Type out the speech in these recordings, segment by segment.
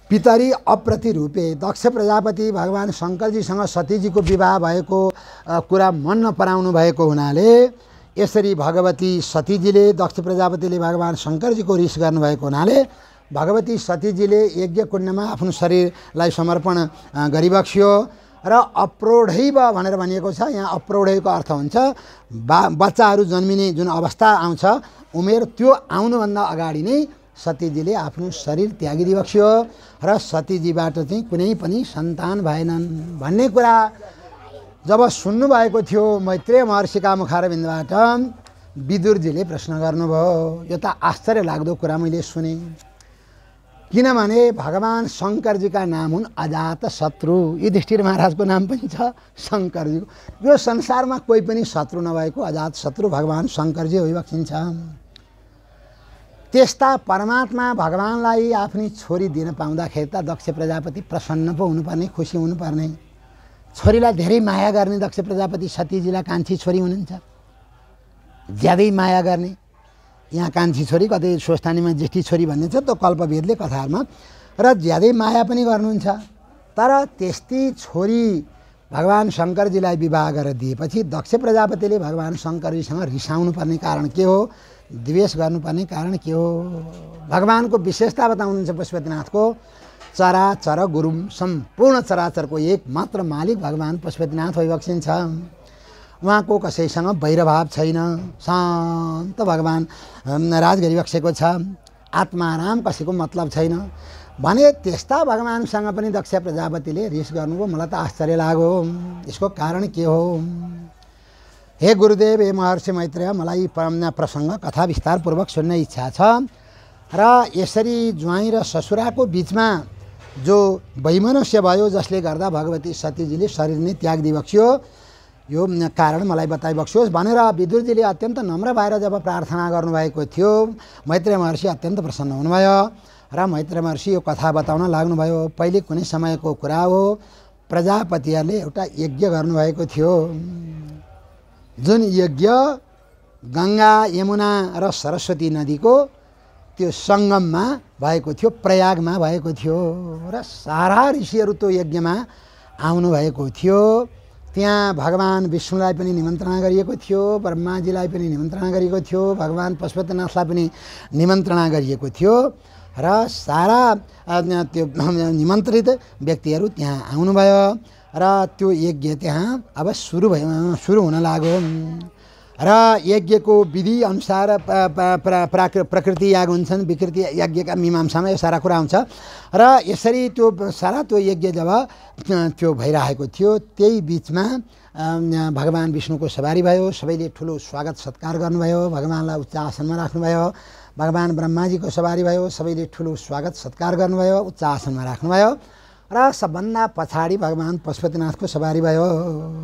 पितरी अप्रतिरूपे दक्ष प्रजापति भगवान शङ्करजीसँग सतीजीको विवाह भएको कुरा मन नपराउनु भएको हुनाले यसरी भगवती सतीजीले दक्ष प्रजापतिले भगवान शङ्करजीको रिस गर्नुभएको हुनाले भगवती सतीजीले यज्ञ कुण्डमा आफ्नो शरीरलाई समर्पण गरिबक्स्यो र अप्रौढैव भनेर भनिएको छ। यहाँ अप्रौढैको अर्थ हुन्छ बच्चाहरू जन्मिने जुन अवस्था आउँछ उमेर त्यो आउनुभन्दा अगाडि नै सतीजीले आफ्नो शरीर त्यागिदिबक्स्यो र सतीजीबाट चाहिँ कुनै पनि सन्तान भएनन् भन्ने कुरा जब सुन्नुभएको थियो मैत्रेय महर्षिका मुखारबिन्दबाट विदुरजीले प्रश्न गर्नुभयो। यो त आश्चर्य लाग्दो कुरा मैले सुने, किनभने भगवान शङ्करजीका नाम हुन् अजात शत्रु। युधिष्ठिर महाराजको नाम पनि छ शङ्करजीको। यो संसारमा कोही पनि शत्रु नभएको अजात शत्रु भगवान शङ्करजी होइबक्सिन्छ। त्यस्ता परमात्मा भगवानलाई आफ्नी छोरी दिन पाउँदाखेरि त दक्ष प्रजापति प्रसन्न पो हुनुपर्ने, खुसी हुनुपर्ने। छोरीलाई धेरै माया गर्ने दक्ष प्रजापति सतीजीलाई कान्छी छोरी हुनुहुन्छ, ज्यादै माया गर्ने। यहाँ कान्छी छोरी कतै स्वस्थानीमा ज्येष्ठी छोरी भन्ने छ त्यो कल्पभेदले कथाहरूमा, र ज्यादै माया पनि गर्नुहुन्छ। तर त्यस्तै छोरी भगवान शङ्करजीलाई विवाह गरेर दिएपछि दक्ष प्रजापतिले भगवान शङ्करजीसँग रिसाउनु पर्ने कारण के हो, द्वेष गर्नुपर्ने कारण के हो? भगवानको विशेषता बताउनुहुन्छ पशुपतिनाथको, चराचर गुरुम सम्पूर्ण चराचरको एकमात्र मालिक भगवान पशुपतिनाथ होइबक्सिन्छ। उहाँको कसैसँग वैरभाव छैन, शान्त भगवान राज गरिबक्सेको छ, आत्माराम कसैको मतलब छैन भने त्यस्ता भगवानसँग पनि दक्ष प्रजापतिले रिस गर्नुभयो। मलाई त आश्चर्य लाग्यो, यसको कारण के हो? हे गुरुदेव, हे महर्षि मैत्रेय, मलाई प्रसङ्ग कथा विस्तारपूर्वक सुन्ने इच्छा छ र यसरी ज्वाइँ र ससुराको बिचमा जो वैमनस्य भयो जसले गर्दा भगवती सतीजीले शरीर नै त्याग दिइबक्स्यो, यो कारण मलाई बताइबक्स्योस् भनेर विदुरजीले अत्यन्त नम्र भएर जब प्रार्थना गर्नुभएको थियो मैत्रेय महर्षि अत्यन्त प्रसन्न हुनुभयो र मैत्रेय महर्षि यो कथा बताउन लाग्नुभयो। पहिले कुनै समयको कुरा हो, प्रजापतिहरूले एउटा यज्ञ गर्नुभएको थियो, जुन यज्ञ गङ्गा यमुना र सरस्वती नदीको त्यो सङ्गममा भएको थियो, प्रयागमा भएको थियो र सारा ऋषिहरू त्यो यज्ञमा आउनुभएको थियो। त्यहाँ भगवान विष्णुलाई पनि निमन्त्रणा गरिएको थियो, ब्रह्माजीलाई पनि निमन्त्रणा गरिएको थियो, भगवान पशुपतिनाथलाई पनि निमन्त्रणा गरिएको थियो र सारा त्यो निमन्त्रित व्यक्तिहरू त्यहाँ आउनुभयो र त्यो यज्ञ त्यहाँ अब सुरु हुन लाग्यो र यज्ञको विधि अनुसार प्रकृति याग हुन्छन्, विकृति यज्ञका मीमांसामा यो सारा कुरा हुन्छ र यसरी त्यो सारा त्यो यज्ञ जब त्यो भइरहेको थियो त्यही बिचमा भगवान विष्णुको सवारी भयो। सबैले ठुलो स्वागत सत्कार गर्नुभयो, भगवानलाई उच्च आसनमा राख्नुभयो। भगवान ब्रह्माजीको सवारी भयो, सबैले ठुलो स्वागत सत्कार गर्नुभयो, उच्च आसनमा राख्नुभयो र सबभन्दा पछाडि भगवान पशुपतिनाथको सवारी भयो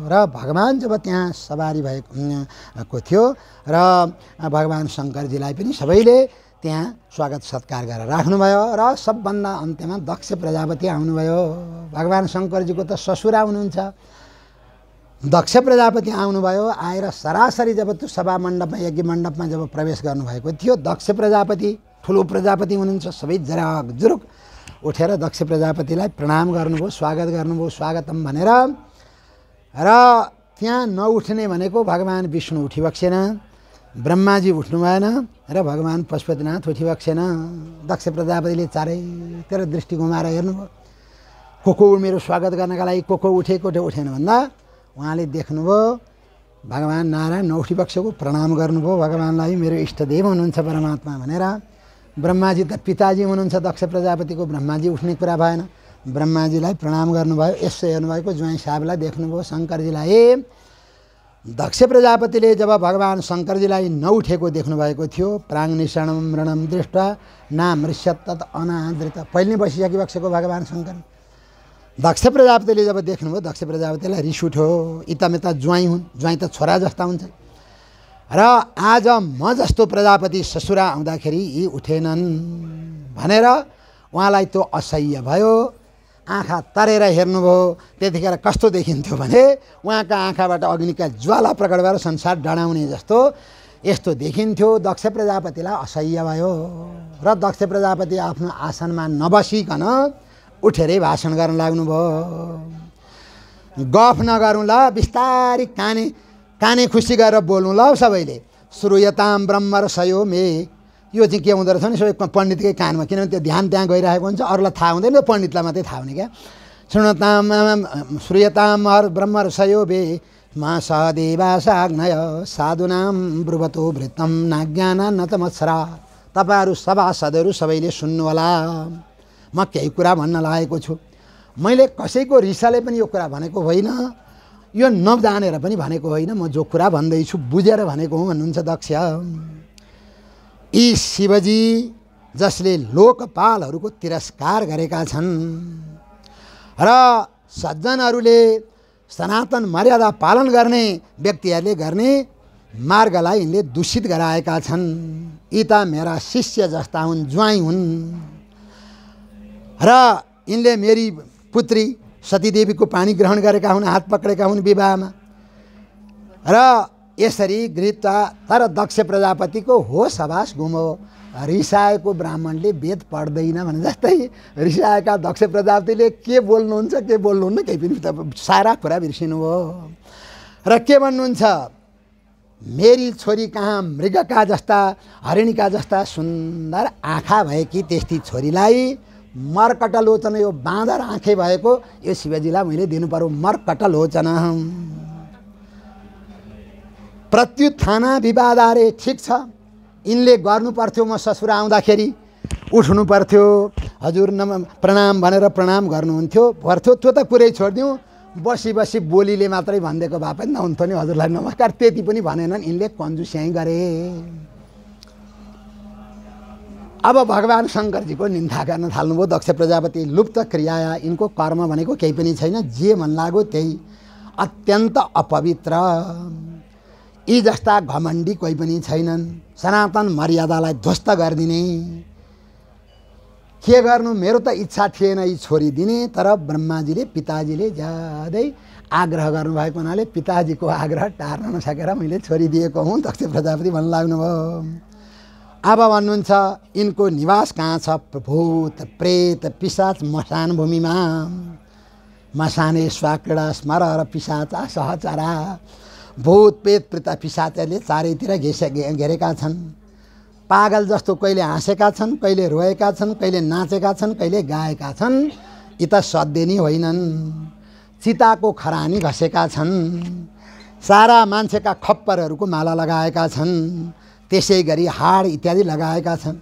र भगवान जब त्यहाँ सवारी भएको थियो र भगवान शङ्करजीलाई पनि सबैले त्यहाँ स्वागत सत्कार गरेर राख्नुभयो र सबभन्दा अन्त्यमा दक्ष प्रजापति आउनुभयो। भगवान शङ्करजीको त ससुरा हुनुहुन्छ, दक्ष प्रजापति आउनुभयो। आएर सरासरी जब त्यो सभा मण्डपमा यज्ञ मण्डपमा जब प्रवेश गर्नुभएको थियो दक्ष प्रजापति ठुलो प्रजापति हुनुहुन्छ, सबै जराकजुरुक उठेर दक्ष प्रजापतिलाई प्रणाम गर्नुभयो, स्वागत गर्नुभयो, स्वागतम भनेर। र त्यहाँ नउठ्ने भनेको भगवान विष्णु उठिबक्सेन, ब्रह्माजी उठ्नु भएन र भगवान पशुपतिनाथ उठिबक्सेन। दक्ष प्रजापतिले चारैतिर दृष्टि घुमाएर हेर्नुभयो, को मेरो स्वागत गर्नका लागि को उठे उठेन भन्दा उहाँले देख्नुभयो भगवान नारायण नउठिबक्सेको, प्रणाम गर्नुभयो भगवानलाई, मेरो इष्टदेव हुनुहुन्छ परमात्मा भनेर। ब्रह्माजी त पिताजी हुनुहुन्छ दक्ष प्रजापतिको, ब्रह्माजी उठ्ने कुरा भएन, ब्रह्माजीलाई प्रणाम गर्नुभयो। यसो हेर्नुभएको ज्वाइँ साहबलाई देख्नुभयो शङ्करजीलाई। दक्ष प्रजापतिले जब भगवान शङ्करजीलाई नउठेको देख्नुभएको थियो, प्राङ्निषणम मृणम दृष्टा नामृष्यत तत् अनादृत, पहिले नै बसिसकिबक्सेको भगवान शङ्कर। दक्ष प्रजापतिले जब देख्नुभयो दक्ष प्रजापतिलाई रिस उठ्यो, इतामेता ज्वाइँ हुन्, ज्वाइँ त छोरा जस्ता हुन्छ र आज म जस्तो प्रजापति ससुरा आउँदाखेरि यी उठेनन् भनेर उहाँलाई त्यो असह्य भयो। आँखा तरेर हेर्नुभयो, त्यतिखेर कस्तो देखिन्थ्यो भने उहाँका आँखाबाट अग्निका ज्वाला प्रकट भएर संसार डढाउने जस्तो यस्तो देखिन्थ्यो। दक्ष प्रजापतिलाई असह्य भयो र दक्ष प्रजापति आफ्नो आसनमा नबसिकन उठेरै भाषण गर्न लाग्नुभयो। गफ नगरौँ ल, बिस्तारी काने खुसी गरेर बोल्नु ल सबैले। श्रूयताम ब्रह्म रसयो मे, यो चाहिँ के हुँदो रहेछ भने सबै पण्डितकै कानमा, किनभने त्यो ध्यान त्यहाँ गइरहेको हुन्छ, अरूलाई थाहा हुँदैन, त्यो पण्डितलाई मात्रै थाहा हुने क्या। श्रूयताम ब्रह्म रसयो बे मा सहदेवासाग्नय साधुनाम ब्रुवतो भृतम नाज्ञान न त मत्सरा। तपाईँहरू सभासदहरू सबैले सुन्नु होला, म केही कुरा भन्न लागेको छु। मैले कसैको रिसाले पनि यो कुरा भनेको होइन, यो नजानेर पनि भनेको होइन, म जो कुरा भन्दैछु बुझेर भनेको हुँ भन्नुहुन्छ दक्ष। यी शिवजी जसले लोकपालहरूको तिरस्कार गरेका छन् र सज्जनहरूले सनातन मर्यादा पालन गर्ने व्यक्तिहरूले गर्ने मार्गलाई यिनले दूषित गराएका छन्। यी त मेरा शिष्य जस्ता हुन्, ज्वाइँ हुन् र यिनले मेरी पुत्री सतीदेवीको पानी ग्रहण गरेका हुन्, हात पक्रेका हुन् विवाहमा र यसरी गृहता। तर दक्ष प्रजापतिको होस हवास गुमो। रिसाएको ब्राह्मणले वेद पढ्दैन भने जस्तै रिसाएका दक्ष प्रजापतिले के बोल्नुहुन्छ के बोल्नुहुन्न केही पनि सारा कुरा बिर्सिनुभयो र के भन्नुहुन्छ, मेरी छोरी कहाँ मृगका जस्ता हरिणीका जस्ता सुन्दर आँखा भएकी त्यस्ती छोरीलाई मर्कटलोचन, यो बाँदर आँखे भएको यो शिवजीलाई मैले दिनु पर्यो मर्कटलोचन। प्रत्युत्थाना विवादारे, ठिक छ यिनले गर्नु पर्थ्यो, म ससुरा आउँदाखेरि उठ्नु पर्थ्यो, हजुर प्रणाम भनेर प्रणाम गर्नुहुन्थ्यो पर्थ्यो, त्यो त कुरै छोडिदिउँ, बसी बसी बोलीले मात्रै भनिदिएको भए पनि नहुन्थ्यो नि हजुरलाई नमस्कार, त्यति पनि भनेनन्। यिनले कन्जुस्याइ गरे। अब भगवान् शङ्करजीको निन्दा गर्न थाल्नुभयो दक्ष प्रजापति। लुप्त क्रिया, यिनको कर्म भनेको केही पनि छैन, जे मन लाग्यो त्यही, अत्यन्त अपवित्र। यी जस्ता घमण्डी कोही पनि छैनन्, सनातन मर्यादालाई ध्वस्त गरिदिने। के गर्नु, मेरो त इच्छा थिएन यी छोरी दिने, तर ब्रह्माजीले पिताजीले ज्यादै आग्रह गर्नुभएको हुनाले पिताजीको आग्रह टार्न नसकेर मैले छोरी दिएको हुँ, दक्ष प्रजापति भन्न लाग्नुभयो। अब भन्नुहुन्छ यिनको निवास कहाँ छ, भूत प्रेत पिशाच मसान भूमिमा। मसाने स्वाक्रीडा स्मर र पिशाचा सहचरा। भूत प्रेत प्रेत पिशाचहरूले चारैतिर घेरेका छन्। पागल जस्तो कहिले हाँसेका छन्, कहिले रोएका छन्, कहिले नाचेका छन्, कहिले गाएका छन्। यी त सध्य नै होइनन्। चिताको खरानी घसेका छन्, सारा मान्छेका खप्परहरूको माला लगाएका छन्, त्यसै गरी हाड इत्यादि लगाएका छन्।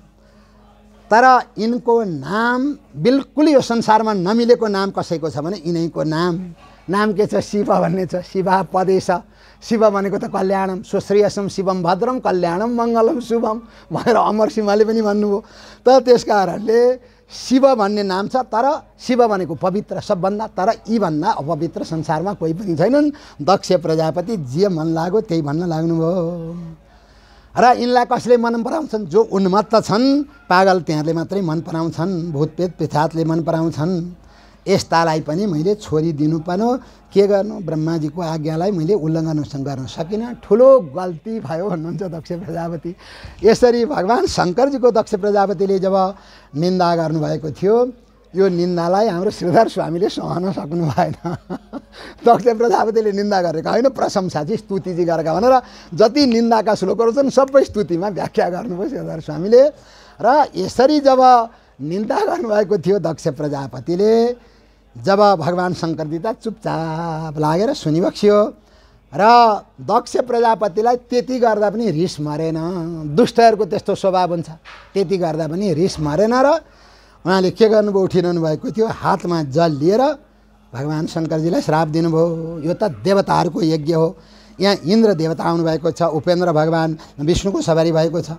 तर यिनको नाम बिल्कुल यो संसारमा नमिलेको नाम कसैको छ भने यिनैको नाम के छ, शिव भन्ने छ। शिवा पदेश, शिव भनेको त कल्याणम, सुश्रेयसम शिवम भद्रम कल्याणम मङ्गलम शुभम भनेर अमर सिंहले पनि भन्नुभयो। त त्यस कारणले शिव भन्ने नाम छ, तर शिव भनेको पवित्र सबभन्दा, तर यीभन्दा अपवित्र संसारमा कोही पनि छैनन्। दक्ष प्रजापति जे मन लाग्यो त्यही भन्न लाग्नुभयो। र यिनलाई कसले मन पराउँछन्, जो उन्मत्त छन्, पागल त्यहाँले मात्रै मन पराउँछन्, भूतप्रेत पिशाचले मन पराउँछन्। यस्तालाई पनि मैले छोरी दिनु पर्यो, के गर्नु, ब्रह्माजीको आज्ञालाई मैले उल्लङ्घन गर्न सकिनँ, ठुलो गल्ती भयो भन्नुहुन्छ दक्ष प्रजापति। यसरी भगवान् शङ्करजीको दक्ष प्रजापतिले जब निन्दा गर्नुभएको थियो, यो निन्दालाई हाम्रो श्रीधर स्वामीले सहन सक्नु भएन। दक्ष प्रजापतिले निन्दा गरेका होइन, प्रशंसा चाहिँ स्तुति चाहिँ गरेका भनेर जति निन्दाका श्लोकहरू छन् सबै स्तुतिमा व्याख्या गर्नुभयो श्रीधर स्वामीले। र यसरी जब निन्दा गर्नुभएको थियो दक्ष प्रजापतिले, जब भगवान् शङ्करजी त चुपचाप लागेर सुनिबक्सियो र दक्ष प्रजापतिलाई त्यति गर्दा पनि रिस मरेन। दुष्टहरूको त्यस्तो स्वभाव हुन्छ, त्यति गर्दा पनि रिस मरेन र उहाँले के गर्नुभयो, उठिरहनु भएको थियो, हातमा जल लिएर भगवान् शङ्करजीलाई श्राप दिनुभयो। यो त देवताहरूको यज्ञ हो, यहाँ इन्द्र देवता आउनुभएको छ, उपेन्द्र भगवान् विष्णुको सवारी भएको छ।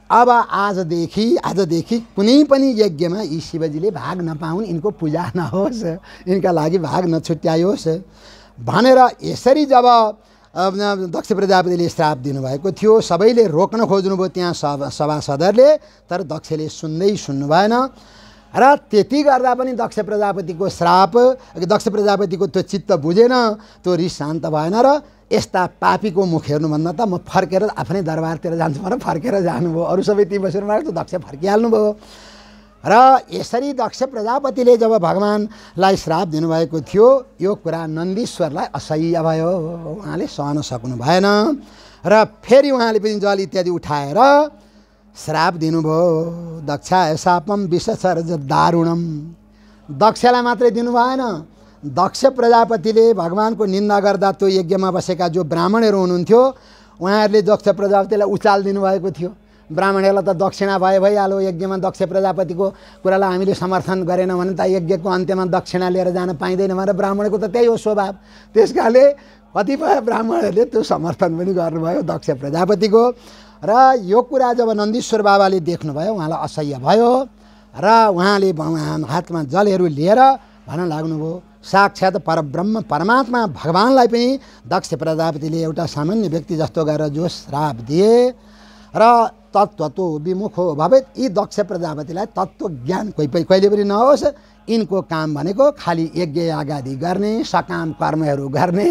अब आजदेखि कुनै पनि यज्ञमा यी शिवजीले भाग नपाउन्, यिनको पूजा नहोस्, यिनका लागि भाग नछुट्याइयोस् भनेर यसरी जब दक्ष प्रजापतिले श्राप दिनुभएको थियो, सबैले रोक्न खोज्नुभयो त्यहाँ सभासदहरूले, तर दक्षले सुन्नु भएन। र त्यति गर्दा पनि दक्ष प्रजापतिको श्राप, दक्ष प्रजापतिको त्यो चित्त बुझेन, त्यो रिस शान्त भएन र यस्ता पापीको मुख हेर्नुभन्दा त म फर्केर आफ्नै दरबारतिर जान्छु भनेर फर्केर जानुभयो। अरू सबै ती बसेर मात्र दक्ष फर्किहाल्नुभयो। र यसरी दक्ष प्रजापतिले जब भगवानलाई श्राप दिनुभएको थियो यो कुरा नन्दीश्वरलाई असह्य भयो, उहाँले सहन सक्नु भएन र फेरि उहाँले पनि जल इत्यादि उठाएर श्राप दिनुभयो। दक्षाय शापम विषसर्ज दारुणम। दक्षलाई मात्रै दिनु भएन, दक्ष प्रजापतिले भगवानको निन्दा गर्दा त्यो यज्ञमा बसेका जो ब्राह्मणहरू हुनुहुन्थ्यो उहाँहरूले दक्ष प्रजापतिलाई उचाल दिनुभएको थियो। ब्राह्मणहरूलाई त दक्षिणा भइहाल्यो, यज्ञमा दक्ष प्रजापतिको कुरालाई हामीले समर्थन गरेन भने त यज्ञको अन्त्यमा दक्षिणा लिएर जान पाइँदैन भनेर ब्राह्मणको त त्यही हो स्वभाव। त्यस कारणले कतिपय ब्राह्मणहरूले त्यो समर्थन पनि गर्नुभयो दक्ष प्रजापतिको। र यो कुरा जब नन्दीश्वर बाबाले देख्नुभयो उहाँलाई असह्य भयो र उहाँले हातमा जलहरू लिएर भन्न लाग्नुभयो साक्षात् परब्रह्म परमात्मा भगवानलाई पनि दक्ष प्रजापतिले एउटा सामान्य व्यक्ति जस्तो गरेर जो श्राप दिए र तत्त्वतो विमुखो भवेत्। यी दक्ष प्रजापतिलाई तत्त्व ज्ञान कहिले पनि नहोस्, यिनको काम भनेको खालि यज्ञ यागादि गर्ने, सकाम कर्महरू गर्ने,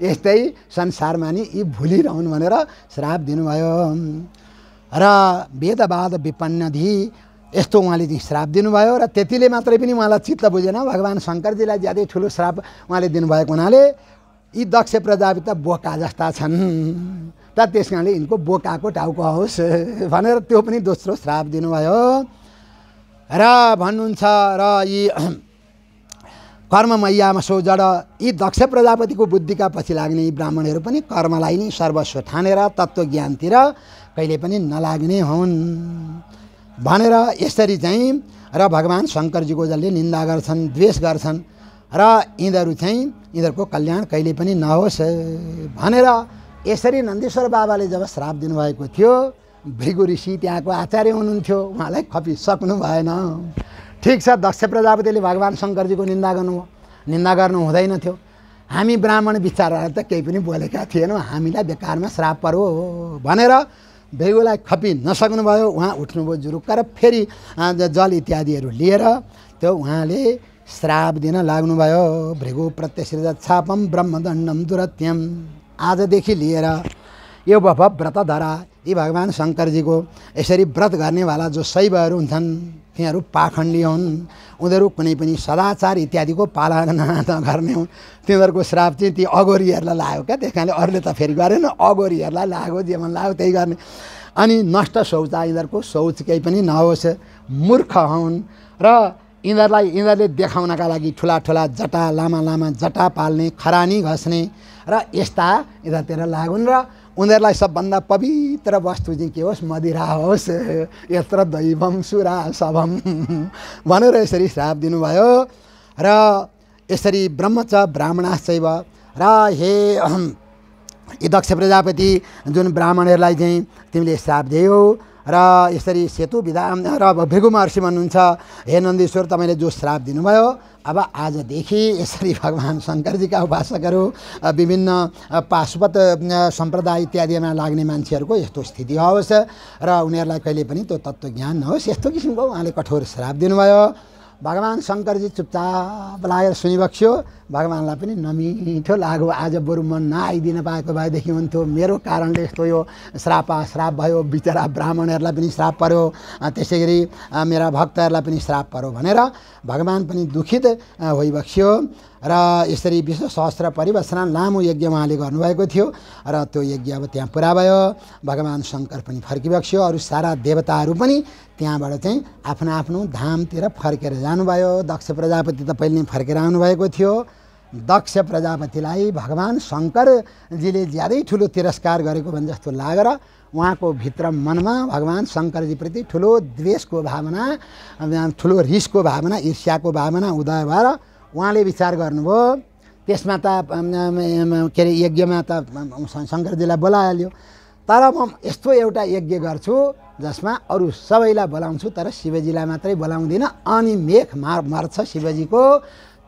यस्तै संसारमा नि यी भुलिरहनु भनेर श्राप दिनुभयो। र वेदवाद विपन्नधि यस्तो उहाँले चाहिँ श्राप दिनुभयो र त्यतिले मात्रै पनि उहाँलाई चित्त बुझेन। भगवान् शङ्करजीलाई ज्यादै ठुलो श्राप उहाँले दिनुभएको हुनाले यी दक्ष प्रजापति त बोका जस्ता छन् त त्यस कारणले यिनको बोकाको टाउको होस् भनेर त्यो पनि दोस्रो श्राप दिनुभयो। र भन्नुहुन्छ र यी कर्ममय्यामसो जड, यी दक्ष प्रजापतिको बुद्धिका पछि लाग्ने यी ब्राह्मणहरू पनि कर्मलाई नै सर्वस्व ठानेर तत्त्वज्ञानतिर कहिले पनि नलाग्ने हुन् भनेर यसरी चाहिँ र भगवान् शङ्करजीको जसले निन्दा गर्छन्, द्वेष गर्छन् र यिनीहरूको कल्याण कहिले पनि नहोस् भनेर यसरी नन्दीश्वर बाबाले जब श्राप दिनुभएको थियो, भृगु ऋषि त्यहाँको आचार्य हुनुहुन्थ्यो, उहाँलाई खपिसक्नु भएन। ठिक छ, दक्ष प्रजापतिले भगवान् शङ्करजीको निन्दा गर्नुभयो, निन्दा गर्नु हुँदैन थियो। हामी ब्राह्मण विचारहरू त केही पनि बोलेका थिएनौँ, हामीलाई बेकारमा श्राप पर्यो भनेर भृगुलाई खपि नसक्नुभयो। उहाँ उठ्नुभयो जुरुक्क र फेरि जल इत्यादिहरू लिएर त्यो उहाँले श्राप दिन लाग्नुभयो। भृगु प्रत्यसृजत छापम ब्रह्मदण्डम दुरत्यम। आजदेखि लिएर यो व्रतधरा यी भगवान् शङ्करजीको यसरी व्रत गर्नेवाला जो शैवहरू हुन्छन् तिनीहरू पाखण्डी हुन्, उनीहरू कुनै पनि सदाचार इत्यादिको पालना नगर्ने हुन्। तिनीहरूको श्राप चाहिँ ती अगोरीहरूलाई लाग्यो क्या, त्यस कारणले अरूले त फेरि गरेन, अगोरीहरूलाई लाग्यो, जे मन लाग्यो त्यही गर्ने। अनि नष्ट शौच, यिनीहरूको शौच केही पनि नहोस्, मूर्ख हुन् र यिनीहरूले देखाउनका लागि ठुला ठुला जटा, लामा लामा जटा पाल्ने, खरानी घस्ने र यस्ता यतातिर लागुन् र उनीहरूलाई सबभन्दा पवित्र वस्तु चाहिँ के होस्, मदिरा होस्। यत्र दैवम सुरा सबम भनेर यसरी श्राप दिनुभयो। र यसरी ब्रह्मच ब्राह्मणाश्चैव र हे यी दक्ष प्रजापति जुन ब्राह्मणहरूलाई चाहिँ तिमीले श्राप दियौ र यसरी सेतु विधा र भृगु महर्षि भन्नुहुन्छ हे नन्दीश्वर तपाईँले जो श्राप दिनुभयो अब आजदेखि यसरी भगवान् शङ्करजीका उपासकहरू विभिन्न पाशुपत सम्प्रदाय इत्यादिमा लाग्ने मान्छेहरूको यस्तो स्थिति होस् र उनीहरूलाई कहिले पनि त्यो तत्त्वज्ञान नहोस्, यस्तो किसिमको उहाँले कठोर श्राप दिनुभयो। भगवान् शङ्करजी चुपचाप लागेर सुनिबक्स्यो। भगवान्लाई पनि नमिठो लाग्यो, आज बरु म नआइदिन पाएको भएदेखि हुन्थ्यो, मेरो कारणले यस्तो यो श्राप भयो, बिचरा ब्राह्मणहरूलाई पनि श्राप पर्यो, त्यसै गरी मेरा भक्तहरूलाई पनि श्राप पर्यो भनेर भगवान् पनि दुखित होइबक्स्यो। र यसरी विश्व सहस्र परिवसना लामो यज्ञ उहाँले गर्नुभएको थियो र त्यो यज्ञ अब त्यहाँ पुरा भयो। भगवान् शङ्कर पनि फर्किबक्स्यो, अरू सारा देवताहरू पनि त्यहाँबाट चाहिँ आफ्नो आफ्नो धामतिर फर्केर जानुभयो। दक्ष प्रजापति त पहिले नै फर्केर आउनुभएको थियो। दक्ष प्रजापतिलाई भगवान् शङ्करजीले ज्यादै ठुलो तिरस्कार गरेको भने जस्तो लागेर उहाँको भित्र मनमा भगवान् शङ्करजीप्रति ठुलो द्वेषको भावना, ठुलो रिसको भावना, ईर्ष्याको भावना उदय भएर उहाँले विचार गर्नुभयो। त्यसमा त के अरे यज्ञमा त शङ्करजीलाई बोलाइहाल्यो, तर म यस्तो एउटा यज्ञ गर्छु जसमा अरू सबैलाई बोलाउँछु तर शिवजीलाई मात्रै बोलाउँदिनँ, अनि मेख मर्छ शिवजीको।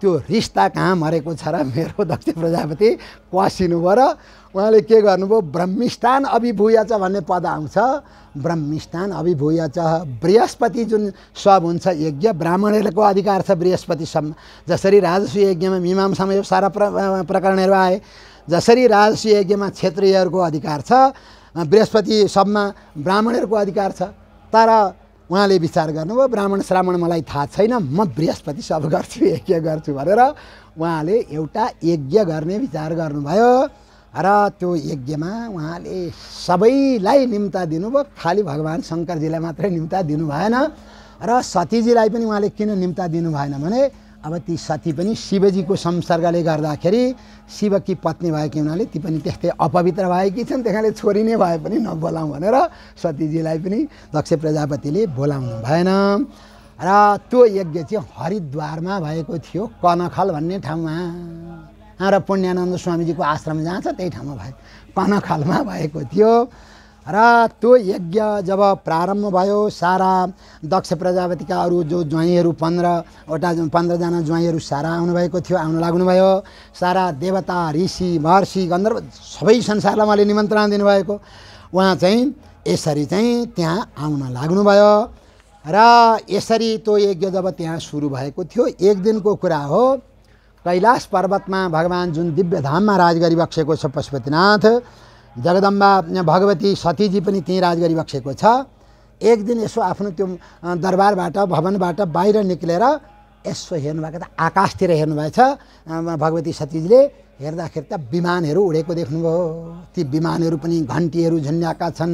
त्यो रिस्ता कहाँ मरेको छ र मेरो दक्ष प्रजापति क्वासिनुभयो र उहाँले के गर्नुभयो, ब्रह्मिष्ठान अभिभूय च भन्ने पद आउँछ। ब्रह्मिष्ठान अभिभूय च, बृहस्पति जुन सब हुन्छ यज्ञ, ब्राह्मणहरूको अधिकार छ बृहस्पतिसम्म। जसरी राजस्व यज्ञमा मीमांसामा यो सारा प्रकरणहरू आए, जसरी राजस्व यज्ञमा क्षत्रियहरूको अधिकार छ, बृहस्पति सबमा ब्राह्मणहरूको अधिकार छ। तर उहाँले विचार गर्नुभयो ब्राह्मण श्राह्मण मलाई थाहा छैन, म बृहस्पति सब गर्छु यज्ञ गर्छु भनेर उहाँले एउटा यज्ञ गर्ने विचार गर्नुभयो र त्यो यज्ञमा उहाँले सबैलाई निम्ता दिनुभयो, खालि भगवान् शङ्करजीलाई मात्रै निम्ता दिनु भएन र सतीजीलाई पनि उहाँले किन निम्ता दिनु भएन भने अब ती सती पनि शिवजीको संसर्गले गर्दाखेरि शिवकी पत्नी भएकी हुनाले ती पनि त्यस्तै अपवित्र भएकी छन्, त्यस कारणले छोरी नै भए पनि नबोलाउँ भनेर सतीजीलाई पनि दक्ष प्रजापतिले बोलाउनु भएन र त्यो यज्ञ चाहिँ हरिद्वारमा भएको थियो, कनखल भन्ने ठाउँमा। र पुण्यानन्द स्वामीजीको आश्रम जहाँ छ त्यही ठाउँमा भयो, कनखलमा भएको थियो र त्यो यज्ञ जब प्रारम्भ भयो सारा दक्ष प्रजापतिका अरू जो ज्वाइँहरू 15जना ज्वाइँहरू सारा आउनुभएको थियो, आउन लाग्नुभयो। सारा देवता ऋषि महर्षि गन्धर्व सबै संसारलाई उहाँले निमन्त्रणा दिनुभएको, उहाँ चाहिँ यसरी चाहिँ त्यहाँ आउन लाग्नुभयो र यसरी त्यो यज्ञ जब त्यहाँ सुरु भएको थियो, एक दिनको कुरा हो, कैलाश पर्वतमा भगवान् जुन दिव्य धाममा राज गरिबसेको छ पशुपतिनाथ, जगदम्बा भगवती सतीजी पनि त्यहीँ राज गरिबसेको छ। एक दिन यसो आफ्नो त्यो दरबारबाट भवनबाट बाहिर निक्लेर यसो हेर्नुभएको त आकाशतिर हेर्नुभएछ भगवती सतीजीले, हेर्दाखेरि त विमानहरू उडेको देख्नुभयो। ती विमानहरू पनि घन्टीहरू झुन्ड्याएका छन्,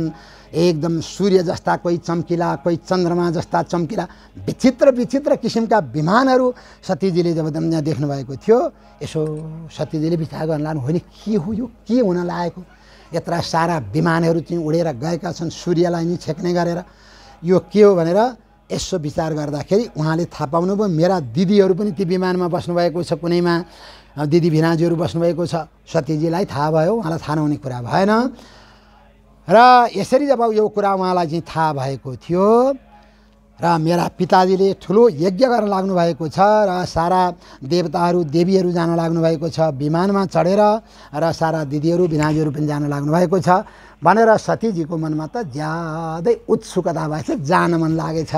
एकदम सूर्य जस्ता, कोही चम्किला कोही चन्द्रमा जस्ता चम्किला, विचित्र विचित्र किसिमका विमानहरू सतीजीले जब देख्नुभएको थियो, यसो सतीजीले विचार गर्न लाग्नु, हो नि के हो यो, के हुन लागेको, यत्र सारा विमानहरू चाहिँ उडेर गएका छन् सूर्यलाई नि छेक्ने गरेर, यो के हो भनेर यसो विचार गर्दाखेरि उहाँले थाहा पाउनुभयो मेरा दिदीहरू पनि ती विमानमा बस्नुभएको छ, कुनैमा दिदी भिनाजुहरू बस्नुभएको छ। सतीजीलाई थाहा भयो, उहाँलाई थाहा नहुने कुरा भएन र यसरी जब यो कुरा उहाँलाई चाहिँ थाहा भएको थियो र मेरा पिताजीले ठुलो यज्ञ गर्न लाग्नु भएको छ र सारा देवताहरू देवीहरू जान लाग्नु भएको छ विमानमा चढेर र सारा दिदीहरू भिनाजुहरू पनि जान लाग्नु भएको छ भनेर सतीजीको मनमा त ज्यादै उत्सुकता भएछ, जान मन लागेछ।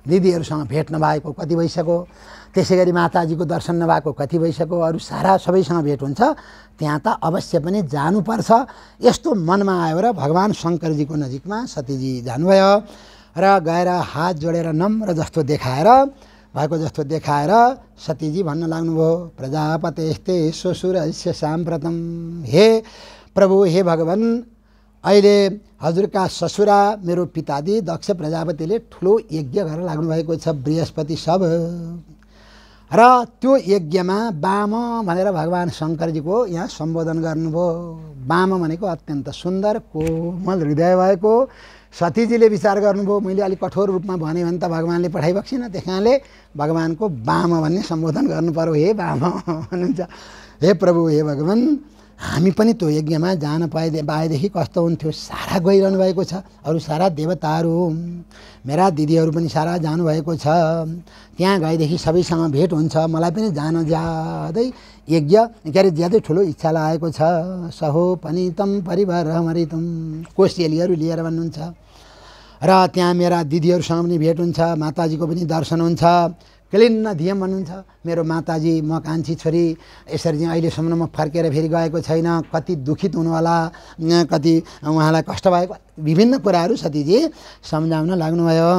दिदीहरूसँग भेट नभएको कति भइसक्यो, त्यसै गरी माताजीको दर्शन नभएको कति भइसक्यो, अरू सारा सबैसँग भेट हुन्छ, त्यहाँ त अवश्य पनि जानुपर्छ, यस्तो मनमा आयो र भगवान् शङ्करजीको नजिकमा सतीजी जानुभयो र गएर हात जोडेर नम्र जस्तो देखाएर भएको जस्तो देखाएर सतीजी भन्न लाग्नुभयो, प्रजापतेस्ते श्वशुरस्य साम्प्रतम, हे प्रभु हे भगवान्, अहिले हजुरका ससुरा मेरो पिताजी दक्ष प्रजापतिले ठुलो यज्ञ गरेर लाग्नुभएको छ बृहस्पति सब, र त्यो यज्ञमा वाम भनेर भगवान् शङ्करजीको यहाँ सम्बोधन गर्नुभयो। वाम भनेको अत्यन्त सुन्दर कोमल हृदय भएको। सतीजीले विचार गर्नुभयो मैले अलिक कठोर रूपमा भने त भगवान्ले पठाइबक्सिनँ, त्यस कारणले भगवान्को वाम भन्ने सम्बोधन गर्नु पर्यो, हे वाम भन्नुहुन्छ। हे प्रभु हे भगवान्, हामी पनि त्यो यज्ञमा जान पाएदेखि कस्तो हुन्थ्यो, सारा गइरहनु भएको छ, अरू सारा देवताहरू मेरा दिदीहरू पनि सारा जानुभएको छ, त्यहाँ गएदेखि सबैसँग भेट हुन्छ, मलाई पनि जान ज्यादै यज्ञ के अरे ज्यादै ठुलो इच्छा लागेको छ। सहो पनितम परिवार मरितम, कोसेलीहरू लिएर भन्नुहुन्छ र त्यहाँ मेरा दिदीहरूसँग पनि भेट हुन्छ, माताजीको पनि दर्शन हुन्छ, क्लिन्न धियम भन्नुहुन्छ, मेरो माताजी म कान्छी छोरी यसरी चाहिँ अहिलेसम्म म फर्केर फेरि गएको छैन, कति दुखित हुनु होला, कति उहाँलाई कष्ट भएको, विभिन्न कुराहरू सतीजी सम्झाउन लाग्नुभयो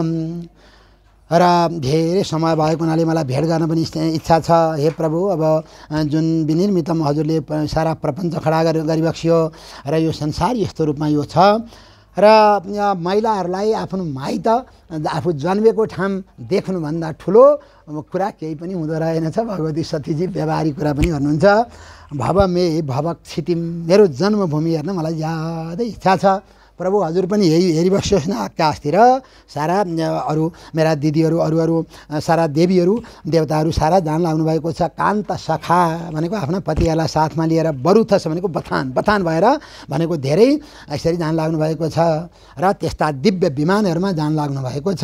र धेरै समय भएको हुनाले मलाई भेट गर्न पनि इच्छा छ। हे प्रभु, अब जुन विनिर्मितम हजुरले सारा प्रपञ्च खडा गरिबक्सियो र यो संसार यस्तो रूपमा यो छ र महिलाहरूलाई आफ्नो माइत आफू जन्मेको ठाउँ देख्नुभन्दा ठुलो कुरा केही पनि हुँदो रहेनछ। भगवती सतीजी व्यवहारिक कुरा पनि गर्नुहुन्छ। भव मे भव क्षितिम, मेरो जन्मभूमि हेर्न मलाई ज्यादै इच्छा छ। प्रभु हजुर पनि हेरिबस्नुहोस् न आकाशतिर, सारा अरू मेरा दिदीहरू अरू सारा देवीहरू देवताहरू सारा जान लाग्नु भएको छ। कान्त सखा भनेको आफ्ना पतिहरूलाई साथमा लिएर, बरुथस भनेको बथान भएर भनेको धेरै यसरी जान लाग्नु भएको छ र त्यस्ता दिव्य विमानहरूमा जान लाग्नु भएको छ।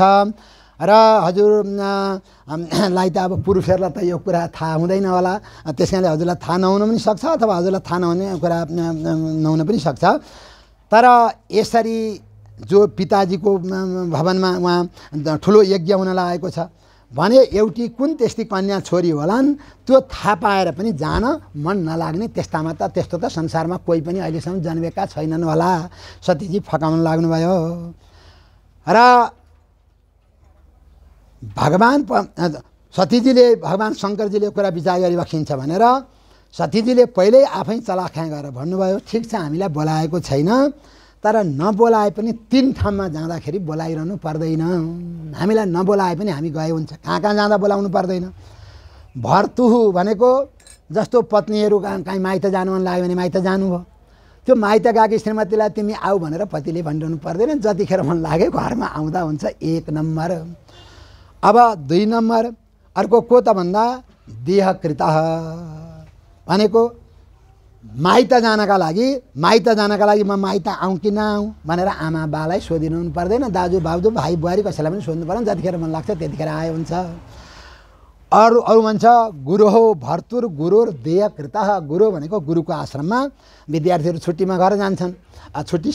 र हजुरलाई त अब पुरुषहरूलाई त यो कुरा थाहा हुँदैन होला, त्यस कारणले हजुरलाई थाहा नहुन पनि सक्छ अथवा हजुरलाई थाहा नहुने कुरा नहुन पनि सक्छ। तर यसरी जो पिताजीको भवनमा उहाँ ठुलो यज्ञ हुन लागेको छ भने एउटी कुन त्यस्ती कन्या छोरी होलान्, त्यो थाहा पाएर पनि जान मन नलाग्ने, त्यस्तामा त त्यस्तो त संसारमा कोही पनि अहिलेसम्म जन्मेका छैनन् होला। सतीजी फकाउन लाग्नुभयो र भगवान सतीजीले भगवान शङ्करजीले कुरा विचार गरिबक्सिन्छ भनेर सतीजीले पहिल्यै आफै चलाख्या गरेर भन्नुभयो ठिक छ हामीलाई बोलाएको छैन तर नबोलाए पनि 3 ठाउँमा जाँदाखेरि बोलाइरहनु पर्दैन हामीलाई नबोलाए पनि हामी गए हुन्छ कहाँ कहाँ जाँदा बोलाउनु पर्दैन भर्तुहु भनेको जस्तो पत्नीहरू कहीँ माइत जानु मन लाग्यो भने माइत जानुभयो त्यो माइत गएकी श्रीमतीलाई तिमी आऊ भनेर पतिले भनिरहनु पर्दैन जतिखेर मन लाग्यो घरमा आउँदा हुन्छ 1 नम्बर अब 2 नम्बर अर्को को त भन्दा देहकृत भनेको माइत जानका लागि म माइत आउँ कि नआउँ भनेर आमा बालाई सोधिनु पर्दैन दाजु भाउजू भाइ बुहारी कसैलाई पनि सोध्नु पर्दैन जतिखेर मन लाग्छ त्यतिखेर आए हुन्छ अरू भन्छ गुरु हो भर्तुर गुरुर देहकृत गुरु भनेको गुरुको आश्रममा विद्यार्थीहरू छुट्टीमा घर जान्छन् छुट्टी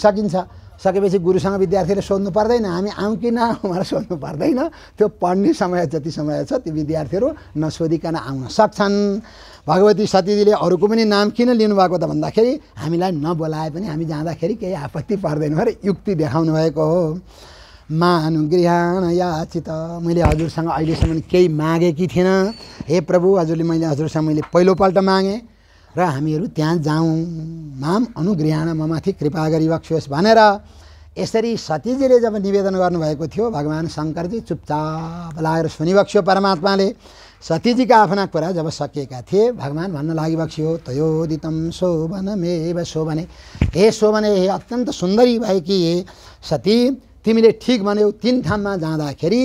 सकेपछि गुरुसँग विद्यार्थीले सोध्नु पर्दैन हामी आउँ कि नआउँ भनेर सोध्नु पर्दैन त्यो पढ्ने समय जति समय छ त्यो विद्यार्थीहरू नसोधिकन आउन सक्छन् भगवती सतीजीले अरूको पनि नाम किन लिनुभएको त भन्दाखेरि हामीलाई नबोलाए पनि हामी जाँदाखेरि केही आपत्ति पर्दैन भनेर युक्ति देखाउनु भएको हो मानुगृहाण याचित मैले हजुरसँग अहिलेसम्म केही मागेकी थिइनँ हे प्रभु हजुरले हजुरसँग मैले पहिलोपल्ट मागेँ र हामीहरू त्यहाँ जाउँ माम अनुगृहाण ममाथि कृपा गरिबक्सियोस् भनेर यसरी सतीजीले जब निवेदन गर्नुभएको थियो भगवान शङ्करजी चुपचाप लागेर सुनिबक्सियो परमात्माले सतीजीका आफ्ना कुरा जब सकिएका थिए भगवान भन्न लागिबक्सियो तयोदितम शोभनमेव शोभने हे शोभने हे अत्यन्त सुन्दरी भएकी हे सती तिमीले ठिक भन्यौ 3 ठाउँमा जाँदाखेरि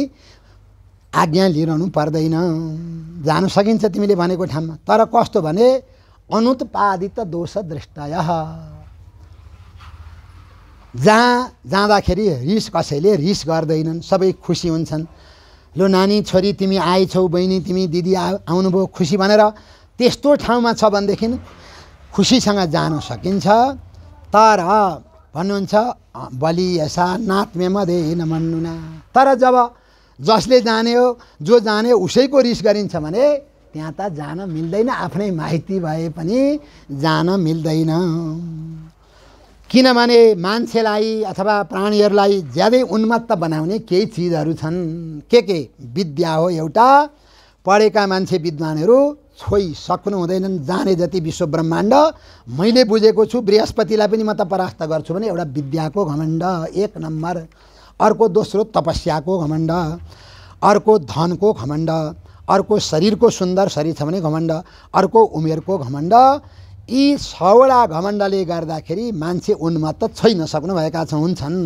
आज्ञा लिइरहनु पर्दैन जान सकिन्छ तिमीले भनेको ठाउँमा तर कस्तो भने अनुत्पादित दोष दृष्टयः जहाँ जाँदाखेरि कसैले रिस गर्दैनन् सबै खुसी हुन्छन् लो नानी छोरी तिमी आएछौ बहिनी तिमी दिदी आउनुभयो खुसी भनेर त्यस्तो ठाउँमा छ भनेदेखि खुसीसँग जान सकिन्छ तर भन्नुहुन्छ बलि यसा नात्मे मधे नमन्नुना तर जब जसले जाने हो जो जाने उसैको रिस गरिन्छ भने त्यहाँ त जान मिल्दैन आफ्नै माइती भए पनि जान मिल्दैन किनभने मान्छेलाई अथवा प्राणीहरूलाई ज्यादै उन्मत्त बनाउने केही चिजहरू छन् के विद्या हो एउटा पढेका मान्छे विद्वानहरू छोइ सक्नु हुँदैनन् जाने जति विश्व ब्रह्माण्ड मैले बुझेको छु बृहस्पतिलाई पनि म त परास्त गर्छु भने एउटा विद्याको घमण्ड 1 नम्बर अर्को दोस्रो तपस्याको घमण्ड अर्को धनको घमण्ड अर्को शरीरको सुन्दर शरीर छ भने घमण्ड अर्को उमेरको घमण्ड यी 6वटा घमण्डले गर्दाखेरि मान्छे उन्मत्त छैन सक्नुभएका हुन्छन्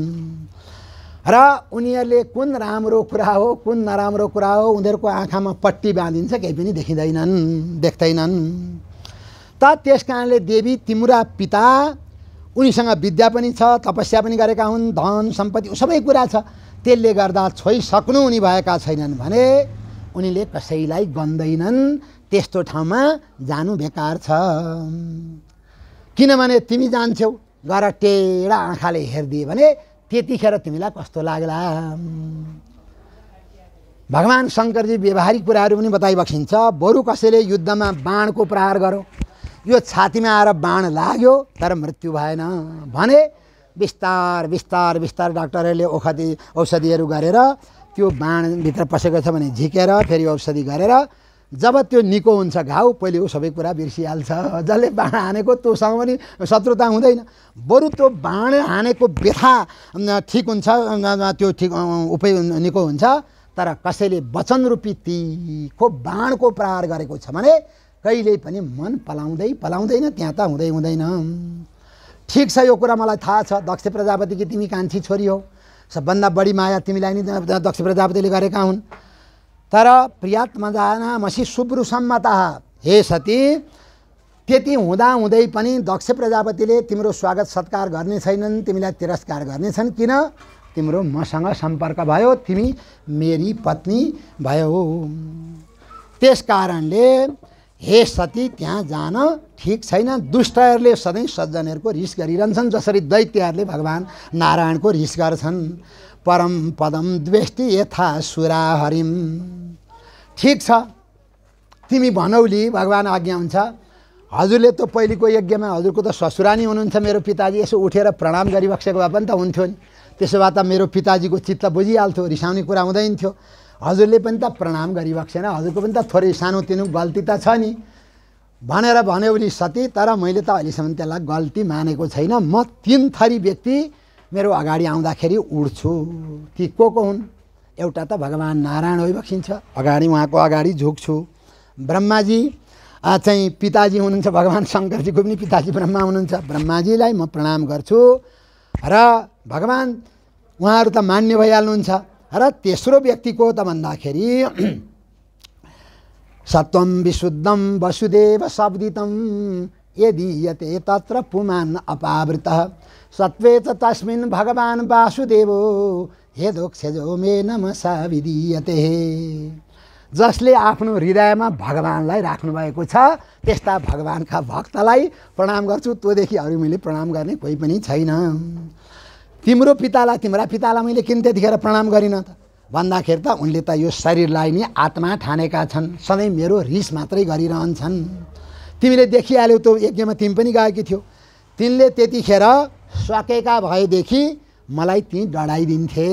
र उनीहरूले कुन राम्रो कुरा हो कुन नराम्रो कुरा हो उनीहरूको आँखामा पट्टी बाँधिन्छ केही पनि देख्दैनन् त त्यस कारणले देवी तिम्रा पिता उनीसँग विद्या पनि छ तपस्या पनि गरेका हुन् धन सम्पत्ति सबै कुरा छ त्यसले गर्दा छोइसक्नु उनी भएका छैनन् भने उनीले कसैलाई गन्दैनन् त्यस्तो ठाउँमा जानु बेकार छ किनभने तिमी जान्छौ गर टेढा आँखाले हेर्दिए भने त्यतिखेर तिमीलाई कस्तो लाग्ला भगवान शङ्करजी व्यवहारिक कुराहरू पनि बताइबक्सिन्छ बरु कसैले युद्धमा बाणको प्रहार गरो यो छातीमा आएर बाण लाग्यो तर मृत्यु भएन भने बिस्तार बिस्तार बिस्तार डाक्टरहरूले औषधिहरू गरेर त्यो बाणभित्र पसेको छ भने झिकेर फेरि औषधि गरेर जब त्यो निको हुन्छ घाउ पहिले सबै कुरा बिर्सिहाल्छ जसले बाण हानेको तँसँग पनि शत्रुता हुँदैन बरु त्यो बाण हानेको व्यथा ठिक हुन्छ त्यो ठिक निको हुन्छ तर कसैले वचन रूपी तीखो बाणको प्रहार गरेको छ भने कहिल्यै पनि मन पलाउँदैन त्यहाँ त हुँदैन ठिक छ यो कुरा मलाई थाहा छ दक्ष प्रजापतिकी तिमी कान्छी छोरी हो सबभन्दा बढी माया तिमीलाई नि दक्ष प्रजापतिले गरेका हुन् तर प्रियात्मजाना मसी शुभ्रु सम्मता हे सती त्यति हुँदै पनि दक्ष प्रजापतिले तिम्रो स्वागत सत्कार गर्ने छैनन् तिमीलाई तिरस्कार गर्नेछन् किन तिम्रो मसँग सम्पर्क भयो तिमी मेरी पत्नी भयो त्यस कारणले हे सती त्यहाँ जान ठिक छैन दुष्टहरूले सधैँ सज्जनहरूको रिस गरिरहन्छन् जसरी दैत्यहरूले भगवान नारायणको रिस गर्छन् परम पदम द्वेष्टि यथा सुरा हरिम ठिक छ तिमी भनौली भगवान आज्ञा हुन्छ हजुरले त पहिलेको यज्ञमा हजुरको त ससुरानी हुनुहुन्छ मेरो पिताजी यसो उठेर प्रणाम गरिबक्सेको भए पनि त हुन्थ्यो नि त्यसो भए त मेरो पिताजीको चित्त बुझिहाल्थ्यो रिसाउने कुरा हुँदैन थियो हजुरले पनि त प्रणाम गरिबक्सेन, हजुरको पनि त थोरै सानोतिनो गल्ती त छ नि भनेर भन्यो उनी सती। तर मैले त अहिलेसम्म त्यसलाई गल्ती मानेको छैन। म 3 थरी व्यक्ति मेरो अगाडि आउँदाखेरि उड्छु। ती को हुन्? एउटा त भगवान् नारायण होइबक्सिन्छ, अगाडि उहाँको अगाडि झुक्छु। ब्रह्माजी चाहिँ पिताजी हुनुहुन्छ, भगवान् शङ्करजीको पनि पिताजी ब्रह्मा हुनुहुन्छ। ब्रह्माजीलाई म प्रणाम गर्छु र भगवान् उहाँहरू त मान्य भइहाल्नुहुन्छ। र तेस्रो व्यक्ति को त भन्दाखेरि सत्वं विशुद्धं वसुदेव शब्दितं यदीयते तत्र पुमान् अपावृतः सत्वे च तस्मिन् भगवान् वासुदेवो हेदोक्षजो मे नमसा विधीयते। जसले आफ्नो हृदयमा भगवान्लाई राख्नुभएको छ त्यस्ता भगवान्का भक्तलाई प्रणाम गर्छु। त्योदेखि अरू मैले प्रणाम गर्ने कोही पनि छैन। तिम्रो पितालाई, तिम्रा पितालाई मैले किन त्यतिखेर प्रणाम गरिनँ त भन्दाखेरि त उनले त यो शरीरलाई नि आत्मा ठानेका छन्, सधैँ मेरो रिस मात्रै गरिरहन्छन्। तिमीले देखिहाल्यौ त्यो यज्ञमा तिमी पनि गएकी थियौ। तिनले त्यतिखेर सकेका भएदेखि मलाई ती डढाइदिन्थे।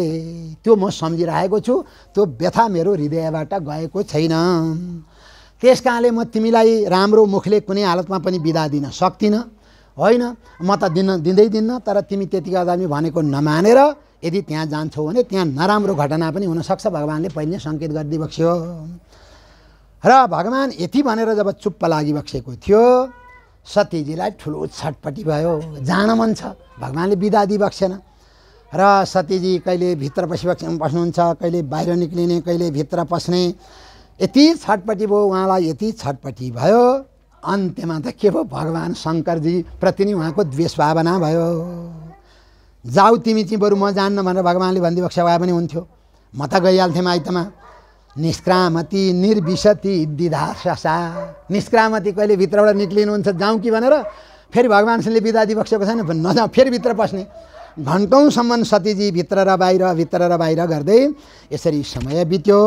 त्यो म सम्झिरहेको छु। त्यो व्यथा मेरो हृदयबाट गएको छैन। त्यस कारणले म तिमीलाई राम्रो मुखले कुनै हालतमा पनि बिदा दिन सक्दिनँ। होइन, म त दिँदैन। तर तिमी त्यति गर्दा पनि भनेको नमानेर यदि त्यहाँ जान्छौ भने त्यहाँ नराम्रो घटना पनि हुनसक्छ। भगवान्ले पहिले सङ्केत गरिदिइबक्स्यो। र भगवान् यति भनेर जब चुप्प लागिबक्सेको थियो सतीजीलाई ठुलो छटपटी भयो। जान मन छ, भगवान्ले बिदा दिइबक्सेन। र सतीजी कहिले भित्र पस्नुहुन्छ, कहिले बाहिर निक्लिने, कहिले भित्र पस्ने। यति छटपटी भयो, उहाँलाई यति छटपटी भयो। अन्त्यमा त के भयो, भगवान् शङ्करजी प्रति नै उहाँको द्वेष भावना भयो। जाऊ तिमी चाहिँ बरु म जान्न भनेर भगवान्ले भनिदिबक्से भए पनि हुन्थ्यो। म त गइहाल्थेँ माइतमा। निष्क्रामती निर्विशति दिधाशा। निष्क्रामती कहिले भित्रबाट निक्लिनुहुन्छ जाउँ कि भनेर फेरि भगवान्ले बिदा दिइबक्सेको छैन, नजाउँ फेरि भित्र पस्ने। घन्टौँसम्म सतीजी भित्र र बाहिर गर्दै यसरी समय बित्यो।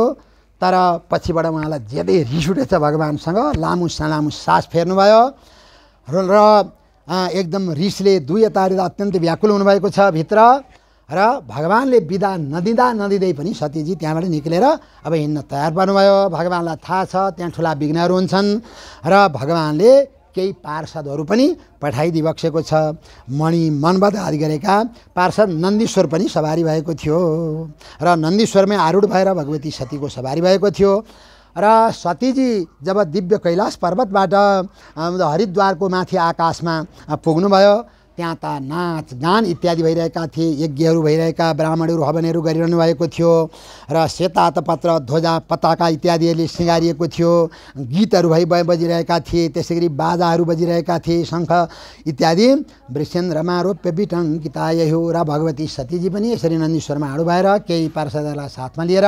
तर पछिबाट उहाँलाई ज्यादै रिस उठेछ भगवान्सँग। लामो सास फेर्नुभयो र एकदम रिसले दुई यतारिँदा अत्यन्त व्याकुल हुनुभएको छ भित्र। र भगवान्ले बिदा नदिँदै पनि सतीजी त्यहाँबाट निक्लेर अब हिँड्न तयार पार्नुभयो। भगवान्लाई थाहा छ त्यहाँ ठुला विघ्नहरू हुन्छन् र भगवान्ले केही पार्षदहरू पनि पठाइदिइबक्सेको छ। मणि मनबद आदि गरेका पार्षद नन्दीश्वर पनि सवारी भएको थियो र नन्दीश्वरमै आरूढ भएर भगवती सतीको सवारी भएको थियो। र सतीजी जब दिव्य कैलाश पर्वतबाट हरिद्वारको माथि आकाशमा पुग्नुभयो त्यहाँ त नाच गान इत्यादि भइरहेका थिए। यज्ञहरू भइरहेका, ब्राह्मणहरू हवनहरू गरिरहनु भएको थियो र सेता पत्र ध्वजा पताका इत्यादिहरूले सिँगारिएको थियो। गीतहरू बजिरहेका थिए, त्यसै गरी बाजाहरू बजिरहेका थिए, शङ्ख इत्यादि। वृषेन्द्रमा रोप्य विटङ्कितायहो। र भगवती सतीजी पनि यसरी नन्दीश्वरमा हाडु भएर केही पार्षदहरूलाई साथमा लिएर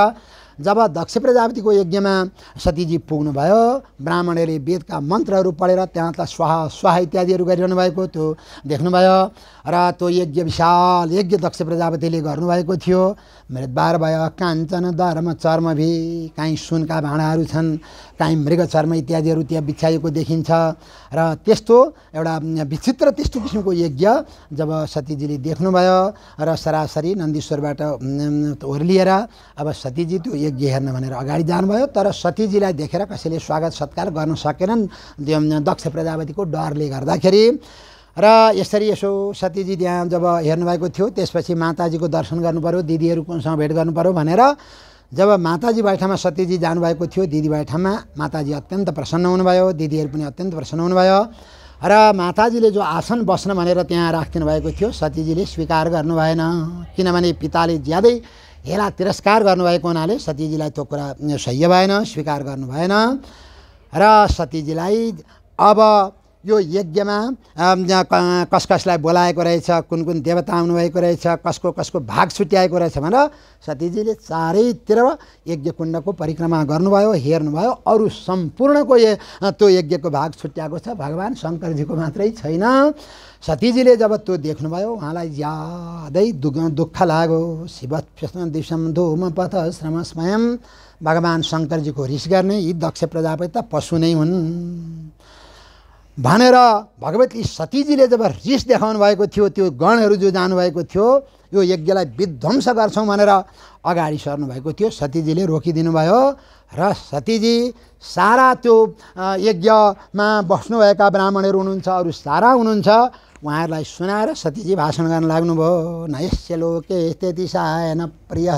जब दक्ष प्रजापतिको यज्ञमा सतीजी पुग्नुभयो, ब्राह्मणहरूले वेदका मन्त्रहरू पढेर त्यहाँ त स्वाहा स्वाहा इत्यादिहरू गरिरहनु भएको त्यो देख्नुभयो। र त्यो यज्ञ विशाल यज्ञ दक्ष प्रजापतिले गर्नुभएको थियो। मृतबार भयो, काञ्चन धर्म चर्मभी, काहीँ सुनका भाँडाहरू छन्, काहीँ मृग चर्म इत्यादिहरू त्यहाँ बिछाइएको देखिन्छ। र त्यस्तो एउटा विचित्र त्यस्तो किसिमको यज्ञ जब सतीजीले देख्नुभयो र सरासरी नन्दीश्वरबाट ओर्लिएर अब सतीजी त्यो यज्ञ हेर्न भनेर अगाडि जानुभयो। तर सतीजीलाई देखेर कसैले स्वागत सत्कार गर्न सकेनन् दक्ष प्रजापतिको डरले गर्दाखेरि। र यसरी यसो सतीजी त्यहाँ जब हेर्नुभएको थियो त्यसपछि माताजीको दर्शन गर्नुपऱ्यो, दिदीहरूसँग भेट गर्नुपऱ्यो भनेर जब माताजी बैठामा सतीजी जानुभएको थियो, दिदी बैठामा माताजी अत्यन्त प्रसन्न हुनुभयो, दिदीहरू पनि अत्यन्त प्रसन्न हुनुभयो। र माताजीले जो आसन बस्न भनेर त्यहाँ राखिदिनु भएको थियो सतीजीले स्वीकार गर्नु भएन, किनभने पिताले ज्यादै हेला तिरस्कार गर्नुभएको हुनाले सतीजीलाई त्यो कुरा सह्य भएन, स्वीकार गर्नु भएन। र सतीजीलाई अब यो यज्ञमा कसलाई बोलाएको रहेछ, कुन देवता आउनुभएको रहेछ, कसको भाग छुट्याएको रहेछ भनेर सतीजीले चारैतिर यज्ञकुण्डको परिक्रमा गर्नुभयो, हेर्नुभयो। अरू सम्पूर्णको त्यो यज्ञको भाग छुट्याएको छ, भगवान् शङ्करजीको मात्रै छैन। सतीजीले जब त्यो देख्नुभयो उहाँलाई ज्यादै दुःख लाग्यो। शिव दिशम धूम पथ श्रम स्वयं। भगवान् शङ्करजीको रिस गर्ने यी दक्ष प्रजापति त पशु नै हुन् भनेर भगवती सतीजीले जब रिस देखाउनु भएको थियो, त्यो गणहरू जो जानुभएको थियो यो यज्ञलाई विध्वंस गर्छौँ भनेर अगाडि सर्नुभएको थियो। सतीजीले रोकिदिनु भयो र सतीजी सारा त्यो यज्ञमा बस्नुभएका ब्राह्मणहरू हुनुहुन्छ, अरू सारा हुनुहुन्छ, उहाँहरूलाई सुनाएर सतीजी भाषण गर्न लाग्नुभयो। नयस्य लोके स्थितिसाय न प्रिय,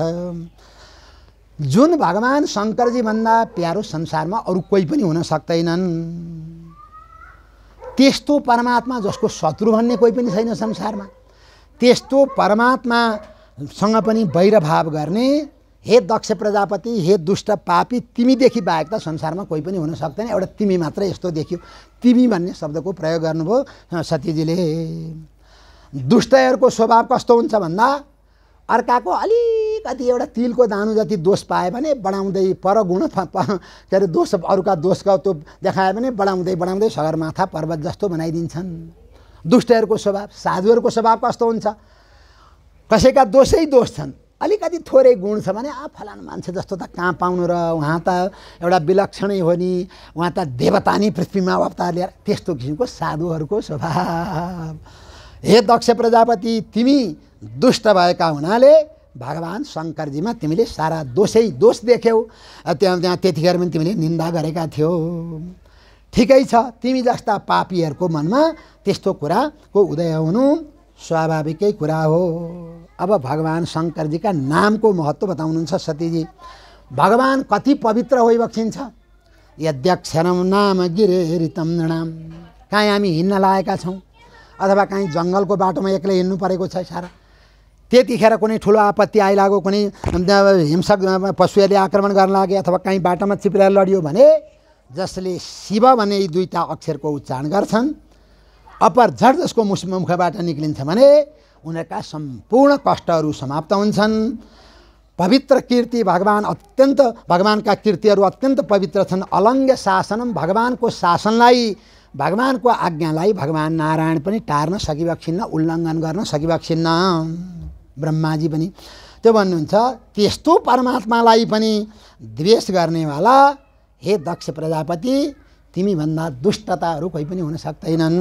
जुन भगवान् शङ्करजी भन्दा प्यारो संसारमा अरू कोही पनि हुन सक्दैनन्। त्यस्तो परमात्मा जसको शत्रु भन्ने कोही पनि छैन संसारमा, त्यस्तो परमात्मासँग पनि वैरभाव गर्ने हे दक्ष प्रजापति, हे दुष्ट पापी, तिमीदेखि बाहेक त संसारमा कोही पनि हुन सक्दैन। एउटा तिमी मात्रै यस्तो देखियो। तिमी भन्ने शब्दको प्रयोग गर्नुभयो सतीजीले। दुष्टहरूको स्वभाव कस्तो हुन्छ भन्दा अर्काको अलिकति एउटा तिलको दानु जति दोष पायो भने बढाउँदै परगुण के अरे दोष अरूका दोषका त्यो देखायो भने बढाउँदै बढाउँदै सगरमाथा पर्वत जस्तो बनाइदिन्छन् दुष्टहरूको स्वभाव। साधुहरूको स्वभाव कस्तो हुन्छ, कसैका दोषै दोष छन्, अलिकति थोरै गुण छ भने फलानु मान्छे जस्तो त कहाँ पाउनु र, उहाँ त एउटा विलक्षणै हो नि, उहाँ त देवता नि पृथ्वीमा अवतार लिएर, त्यस्तो किसिमको साधुहरूको स्वभाव। हे दक्ष प्रजापति, तिमी दुष्ट भएका हुनाले भगवान् शङ्करजीमा तिमीले सारा दोषै दोष देख्यौ। त्यहाँ त्यतिखेर पनि तिमीले निन्दा गरेका थियौ। ठिकै छ, तिमी जस्ता पापीहरूको मनमा त्यस्तो कुराको उदय हुनु स्वाभाविकै कुरा हो। अब भगवान् शङ्करजीका नामको महत्त्व बताउनुहुन्छ सतीजी। भगवान् कति पवित्र होइबक्सिन्छ। यद्यक्षरम नाम गिरेरितम नृणाम, काहीँ हामी हिँड्न लागेका छौँ अथवा काहीँ जङ्गलको बाटोमा एक्लै हिँड्नु परेको छ सारा, त्यतिखेर कुनै ठुलो आपत्ति आइलाग्यो, कुनै हिंसक पशुहरूले आक्रमण गर्न लागे अथवा काहीँ बाटोमा चिप्लेर लडियो भने जसले शिव भन्ने यी दुईटा अक्षरको उच्चारण गर्छन्, अपरझट जसको मुखबाट निक्लिन्छ भने उनीहरूका सम्पूर्ण कष्टहरू समाप्त हुन्छन्। पवित्र कीर्ति भगवान् अत्यन्त, भगवान्का कीर्तिहरू अत्यन्त पवित्र छन्। अलङ्ग्य शासनम, भगवान्को शासनलाई, भगवान्को आज्ञालाई भगवान् नारायण पनि टार्न सकिबक्सिन्न, उल्लङ्घन गर्न सकिबक्सिन्न। ब्रह्माजी पनि त्यो भन्नुहुन्छ, त्यस्तो परमात्मालाई पनि द्वेष गर्नेवाला हे दक्ष प्रजापति, तिमीभन्दा दुष्टताहरू कोही पनि हुन सक्दैनन्।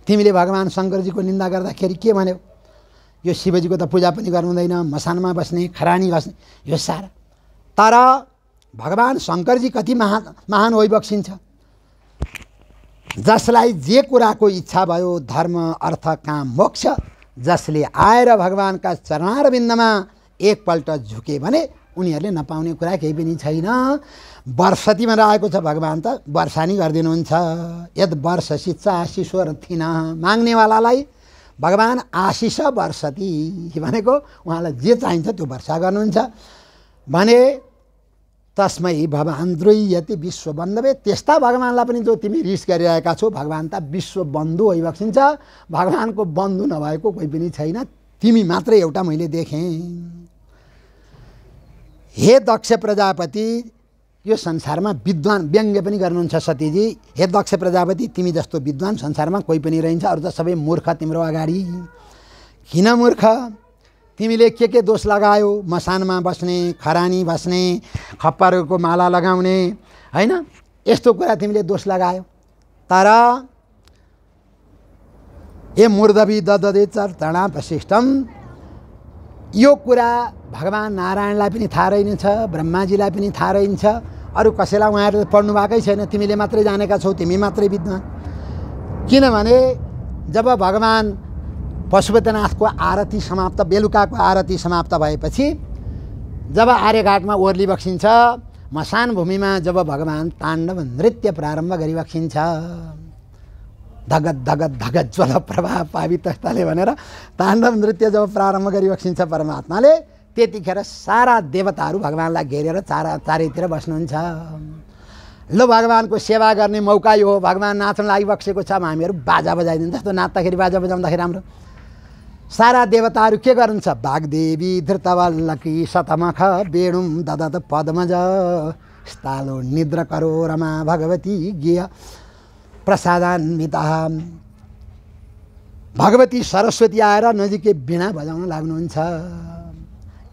तिमीले भगवान् शङ्करजीको निन्दा गर्दाखेरि के भन्यौ? यो शिवजीको त पूजा पनि गर्नु हुँदैन, मसानमा बस्ने, खरानी बस्ने, यो सारा। तर भगवान् शङ्करजी कति महान होइबक्सिन्छ। जसलाई जे कुराको इच्छा भयो, धर्म अर्थ काम मोक्ष, जसले आएर भगवान्का चरणारविन्दमा एकपल्ट झुके भने उनीहरूले नपाउने कुरा केही पनि छैन। वर्षतीमा रहेको छ भगवान् त वर्षा नि गरिदिनुहुन्छ। यद वर्ष शिक्षा आशिश्वर थिन, माग्नेवालालाई भगवान् आशिष वर्षती भनेको उहाँलाई जे चाहिन्छ त्यो वर्षा गर्नुहुन्छ भने तस्मै भगवान् द्रोह्यति विश्वबन्धवे, त्यस्ता भगवान्लाई पनि जो तिमी रिस गरिरहेका छौ, भगवान् त विश्वबन्धु होइबक्सिन्छ। भगवान्को बन्धु नभएको कोही पनि छैन, तिमी मात्रै एउटा मैले देखेँ। हे दक्ष प्रजापति, यो संसारमा विद्वान व्यङ्ग्य पनि गर्नुहुन्छ सतीजी। हे दक्ष प्रजापति, तिमी जस्तो विद्वान संसारमा कोही पनि रहन्छ, अरू त सबै मूर्ख तिम्रो अगाडि। किन मूर्ख? तिमीले के दोष लगायो? मसानमा बस्ने, खरानी बस्ने, खप्परको माला लगाउने, होइन, यस्तो कुरा तिमीले दोष लगायो। तर हे मूर्धवी दददे चर्तणा वशिष्ठम, यो कुरा भगवान् नारायणलाई पनि थाहा रहेछ, ब्रह्माजीलाई पनि थाहा रहन्छ, अरू कसैलाई उहाँहरूले पढ्नु भएकै छैन, तिमीले मात्रै जानेका छौ, तिमी मात्रै विद्वान। किनभने जब भगवान् पशुपतिनाथको आरती समाप्त, बेलुकाको आरती समाप्त भएपछि जब आर्यघाटमा ओर्ली बक्सिन्छ, मसान भूमिमा जब भगवान् ताण्डव नृत्य प्रारम्भ गरिबक्सिन्छ, धगत धगत धगत ज्वल प्रभाव पावितले भनेर ताण्डव नृत्य जब प्रारम्भ गरिबक्सिन्छ परमात्माले, त्यतिखेर सारा देवताहरू भगवान्लाई घेरेर चारैतिर बस्नुहुन्छ। ल भगवान्को सेवा गर्ने मौका यो हो, भगवान् नाच्न लागिबक्सेको छ, हामीहरू बाजा बजाइदिन्छ, जस्तो नाच्दाखेरि बाजा बजाउँदाखेरि राम्रो। सारा देवताहरू के गर्नुहुन्छ? बागदेवी धृतवल्लकी शतमख वेणुम ददत पद्मज स्थालो निद्र करो रमा भगवती गेय प्रसादान्विता। भगवती सरस्वती आएर नजिकै वीणा बजाउन लाग्नुहुन्छ,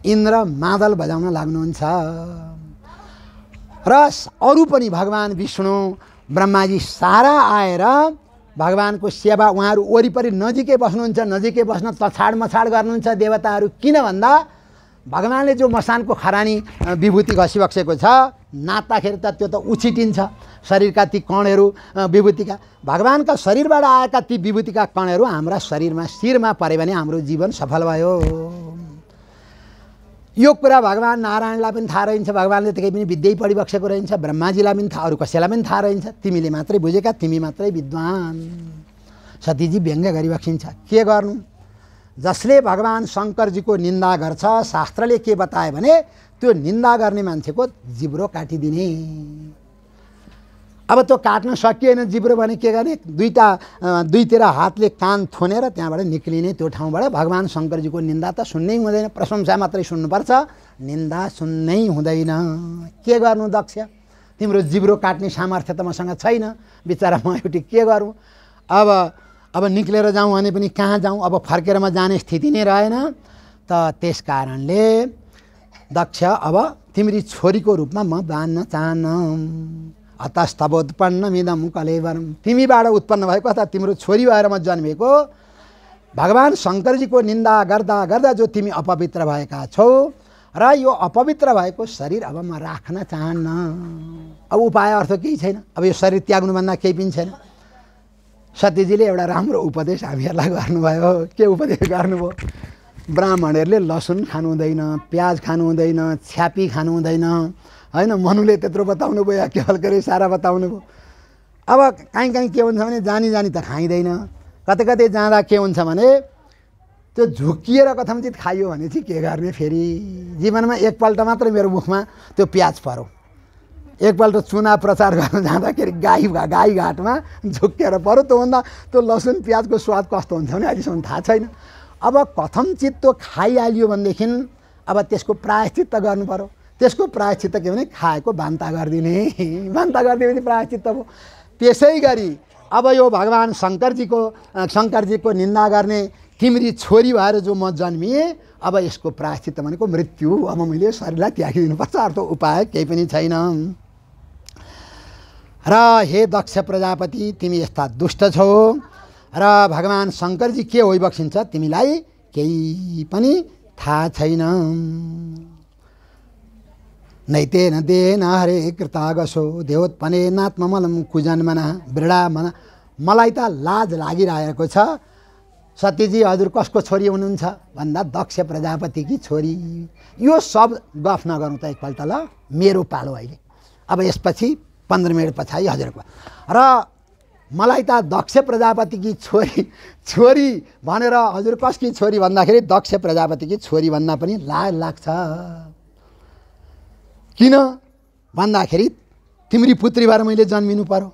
इन्द्र मादल बजाउन लाग्नुहुन्छ र अरू पनि भगवान् विष्णु ब्रह्माजी सारा आएर भगवानको सेवा उहाँहरू वरिपरि नजिकै बस्नुहुन्छ, नजिकै बस्न तछाड मछाड गर्नुहुन्छ देवताहरू। किन भन्दा भगवानले जो मसानको खरानी विभूति घसिबक्सेको छ, नाच्दाखेरि त त्यो त उछिटिन्छ शरीरका ती कणहरू विभूतिका। भगवानका शरीरबाट आएका ती विभूतिका कणहरू हाम्रा शरीरमा शिरमा पऱ्यो भने हाम्रो जीवन सफल भयो। यो कुरा भगवान नारायणलाई पनि थाहा रहन्छ, भगवानले त केही पनि विद्यै पढिबक्सेको रहन्छ, ब्रह्माजीलाई पनि थाहा, अरू कसैलाई पनि थाहा रहन्छ। तिमीले मात्रै बुझेका, तिमी मात्रै विद्वान। सतीजी व्यङ्ग्य गरिबक्सिन्छ। के गर्नु, जसले भगवान शङ्करजीको निन्दा गर्छ, शास्त्रले के बताए भने त्यो निन्दा गर्ने मान्छेको जिब्रो काटिदिने। अब त्यो काट्न सकिएन जिब्रो भने के गर्ने, दुईतिर हातले कान थोनेर त्यहाँबाट निक्लिने। त्यो ठाउँबाट भगवान शङ्करजीको निन्दा त सुन्नै हुँदैन, प्रशंसा मात्रै सुन्नुपर्छ, निन्दा सुन्नै हुँदैन। के गर्नु दक्ष, तिम्रो जिब्रो काट्ने सामर्थ्य त मसँग छैन, बिचरा म एउटी के गरौँ। अब निक्लेर जाउँ भने पनि कहाँ जाउँ, अब फर्केर म जाने स्थिति नै रहेन। त त्यस कारणले दक्ष अब तिम्री छोरीको रूपमा म बाँध्न चाहन्न। अतस्तवोत्पन्नमिदं कलेवरम, तिमीबाट उत्पन्न भएको अथवा तिम्रो छोरी भएर म जन्मेको भगवान शङ्करजीको निन्दा गर्दा गर्दा जो तिमी अपवित्र भएका छौ र यो अपवित्र भएको शरीर अब म राख्न चाहन्न। अब उपाय अर्थ केही छैन, अब यो शरीर त्याग्नुभन्दा केही पनि छैन। सतीजीले एउटा राम्रो उपदेश हामीहरूलाई गर्नुभयो। के उपदेश गर्नुभयो, ब्राह्मणहरूले लसुन खानु हुँदैन, प्याज खानु हुँदैन, छ्यापी खानु हुँदैन होइन। मनुले त्यत्रो बताउनु भयो या केवल गरे सारा बताउनु भयो। अब कहीँ कहीँ के हुन्छ भने जानी जानी त खाइँदैन, कतै कतै जाँदा के हुन्छ भने त्यो झुक्किएर कथमचित खाइयो भने चाहिँ के गर्ने, फेरि जीवनमा एकपल्ट मात्रै मेरो मुखमा त्यो प्याज पर्यो। एकपल्ट चुनाव प्रचार गर्न जाँदाखेरि गाईघाटमा झुक्केर पर्यो, त्योभन्दा त्यो लसुन प्याजको स्वाद कस्तो हुन्छ भने अहिलेसम्म थाहा छैन। अब कथमचित त्यो खाइहालियो भनेदेखि अब त्यसको प्रायश्चित त गर्नु पर्यो। त्यसको प्रायश्चित के भने खाएको बान्ता गरिदिने, बान्ता गरिदिएपछि प्रायश्चित भयो। त्यसै गरी अब यो भगवान शङ्करजीको निन्दा गर्ने तिम्री छोरी भएर जो म जन्मिएँ, अब यसको प्रायश्चित भनेको मृत्यु। अब मैले शरीरलाई त्यागिदिनुपर्छ, अर्थ उपाय केही पनि छैन। र हे दक्ष प्रजापति, तिमी यस्ता दुष्ट छौ र भगवान शङ्करजी के होइबक्सिन्छ तिमीलाई केही पनि थाहा छैन। नैतेन देन हरे कृतागसो देवोत्पने नात्ममलम कुजन्मना वृडा मना। मलाई त लाज लागिरहेको छ सतीजी, हजुर कसको छोरी हुनुहुन्छ भन्दा दक्ष प्रजापतिकी छोरी। यो सब गफ नगरौँ त एकपल्ट ल, मेरो पालो अहिले। अब यसपछि 15 मिनट पछाडि हजुरको। र मलाई त दक्ष प्रजापतिकी छोरी भनेर हजुर कसकी छोरी भन्दाखेरि दक्ष प्रजापतिकी छोरी भन्दा पनि लाज लाग्छ। किन भन्दाखेरि तिम्री पुत्री भएर मैले जन्मिनु पर्यो।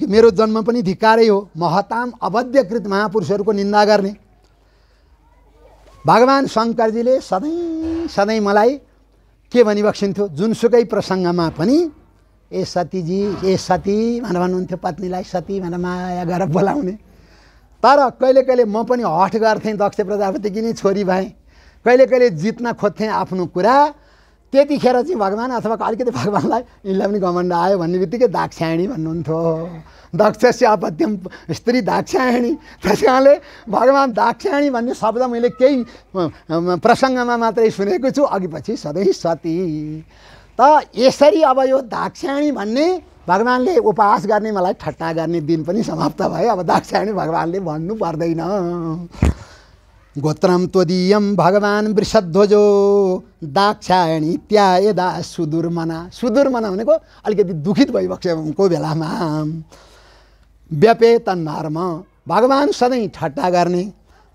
मेरो जन्म पनि धिक्कारै हो। महताम अवध्यकृत महापुरुषहरूको निन्दा गर्ने भगवान शङ्करजीले सधैँ मलाई के भनिबक्सिन्थ्यो, जुनसुकै प्रसङ्गमा पनि ए सतीजी, ए सती भनेर भन्नुहुन्थ्यो पत्नीलाई, सती भनेर माया गरेर बोलाउने। तर कहिले कहिले म पनि हठ गर्थेँ, दक्ष प्रजापतिकी नै छोरी भएँ। कहिले कहिले जित्न खोज्थेँ आफ्नो कुरा। त्यतिखेर चाहिँ भगवान अथवा अलिकति भगवानलाई यिनलाई पनि घमण्ड आयो भन्ने बित्तिकै दाक्षायणी भन्नुहुन्थ्यो। दक्षस्य अपत्यम स्त्री दाक्षायणी। त्यस कारणले भगवान दाक्षायणी भन्ने शब्द मैले केही प्रसङ्गमा मात्रै सुनेको छु, अघि पछि सधैँ सती। त यसरी अब यो दाक्षायणी भन्ने भगवानले उपहास गर्ने, मलाई ठट्टा गर्ने दिन पनि समाप्त भयो। अब दाक्षायणी भगवानले भन्नु पर्दैन। गोत्रम त्वदीयम भगवान वृषध्वजो दाक्षायणी त्यायदा सुदुर्मना। सुदुर्मना भनेको अलिकति दुखित भइबक्सेको बेलामा व्यपेत नर्म, भगवान सधैँ ठट्टा गर्ने।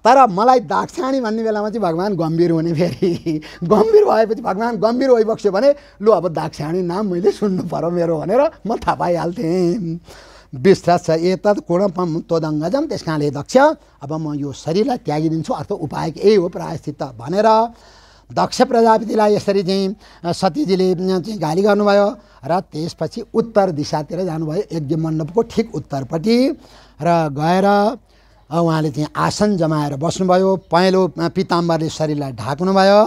तर मलाई दाक्षायणी भन्ने बेलामा चाहिँ भगवान गम्भीर हुने। फेरि गम्भीर भएपछि भगवान गम्भीर भइबक्स्यो भने लु अब दाक्षायणी नाम मैले सुन्नु पर्यो मेरो भनेर म थाहा पाइहाल्थेँ। विश्वास एतत् कुणपम त्वदङ्गजम। त्यस कारणले दक्ष अब म यो शरीरलाई त्यागिदिन्छु, अर्थ उपाय यही हो प्रायश्चित भनेर दक्ष प्रजापतिलाई यसरी चाहिँ सतीजीले चाहिँ गाली गर्नुभयो। र त्यसपछि उत्तर दिशातिर जानुभयो, यज्ञ मण्डपको ठिक उत्तरपट्टि र गएर उहाँले चाहिँ आसन जमाएर बस्नुभयो। पहेँलो पिताम्बरले शरीरलाई ढाक्नुभयो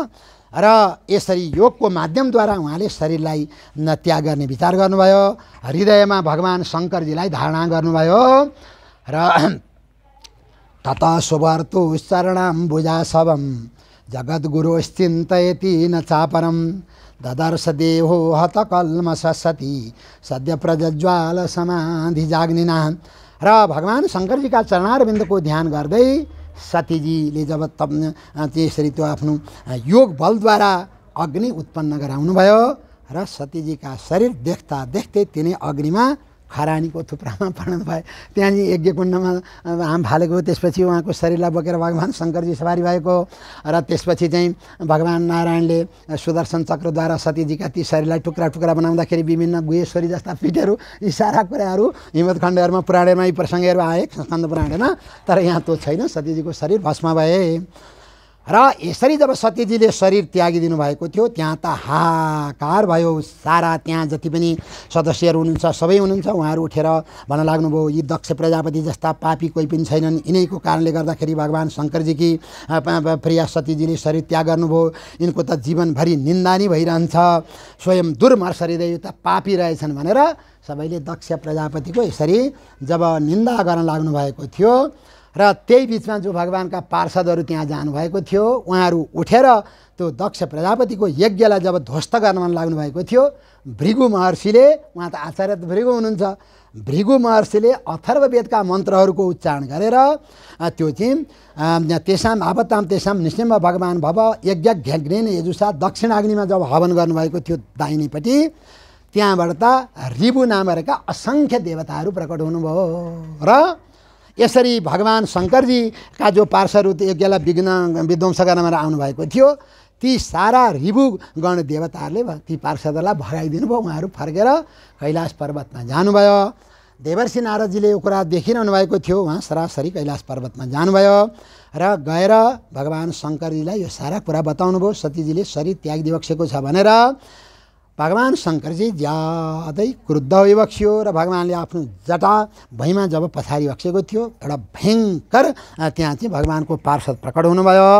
र यसरी योगको माध्यमद्वारा उहाँले शरीरलाई त्याग गर्ने विचार गर्नुभयो। हृदयमा भगवान शङ्करजीलाई धारणा गर्नुभयो र तत सुवर्तु शरणाम भुजा शवम जगद्गुरुश्चिन्तयति न चापरम ददर्श देहो हत कल्मष सती सद्य प्रज्ज्वाल समाधि जाग्निना। र भगवान शङ्करजीका चरणारविन्दको ध्यान गर्दै सतीजीले जब त्यसरी त्यो आफ्नो योग बलद्वारा अग्नि उत्पन्न गराउनुभयो र सतीजीका शरीर देख्दा देख्दै तिनै अग्निमा खरानीको थुप्रामा पर्नु भयो। त्यहाँ यज्ञकुण्डमा हाम फालेको, त्यसपछि उहाँको शरीरलाई बोकेर भगवान शङ्करजी सवारी भएको र त्यसपछि चाहिँ भगवान नारायणले सुदर्शन चक्रद्वारा सतीजीका ती शरीरलाई टुक्रा टुक्रा बनाउँदाखेरि विभिन्न गुहेश्वरी जस्ता पीठहरू यी सारा कुराहरू हिम्मत खण्डहरूमा पुराणमा यी प्रसङ्गहरू आए स्कन्द पुराणमा। तर यहाँ त्यो छैन, सतीजीको शरीर भस्म भए। र यसरी जब सतीजीले शरीर त्यागिदिनु भएको थियो त्यहाँ त हाहाकार भयो। सारा त्यहाँ जति पनि सदस्यहरू हुनुहुन्छ सबै हुनुहुन्छ, उहाँहरू उठेर भन्न लाग्नुभयो यी दक्ष प्रजापति जस्ता पापी कोही पनि छैनन्, यिनैको कारणले गर्दाखेरि भगवान शङ्करजीकी प्रिया सतीजीले शरीर त्याग गर्नुभयो, यिनको त जीवनभरि निन्दा नै भइरहन्छ, स्वयं दुर्मर्ष हृदय त पापी रहेछन् भनेर सबैले दक्ष प्रजापतिको यसरी जब निन्दा गर्न लाग्नु भएको थियो र त्यही बिचमा जो भगवानका पार्षदहरू त्यहाँ जानुभएको थियो उहाँहरू उठेर त्यो दक्ष प्रजापतिको यज्ञलाई जब ध्वस्त गर्न लाग्नु भएको थियो, भृगु महर्षिले, उहाँ त आचार्य भृगु हुनुहुन्छ, भृगु महर्षिले अथर्ववेदका मन्त्रहरूको उच्चारण गरेर त्यो चाहिँ तेसाम आवताम तेसाम निश्चिम्ब भगवान भव यज्ञ घ्याग्नेन यजुषा दक्षिणाग्निमा जब हवन गर्नुभएको थियो दाहिनेपट्टि, त्यहाँबाट त रिबु नामहरूका असङ्ख्य देवताहरू प्रकट हुनुभयो। र यसरी भगवान शङ्करजीका जो पार्षदहरू यज्ञलाई विध्वंस गर्न आउनुभएको थियो ती सारा रिबु गण देवताहरूले ती पार्षदहरूलाई भगाइदिनु भयो। उहाँहरू फर्केर कैलाश पर्वतमा जानुभयो। देवर्षि नारदजीले यो कुरा देखिरहनु भएको थियो, उहाँ सरासरी कैलाश पर्वतमा जानुभयो र गएर भगवान शङ्करजीलाई यो सारा कुरा बताउनु भयो। सतीजीले शरीर त्याग दिइबक्सेको छ भनेर भगवान शङ्करजी ज्यादै क्रुद्ध भइबक्सियो र भगवानले आफ्नो जटा भैँमा जब पछाडि बक्सेको थियो एउटा भयङ्कर त्यहाँ चाहिँ भगवानको पार्षद प्रकट हुनुभयो।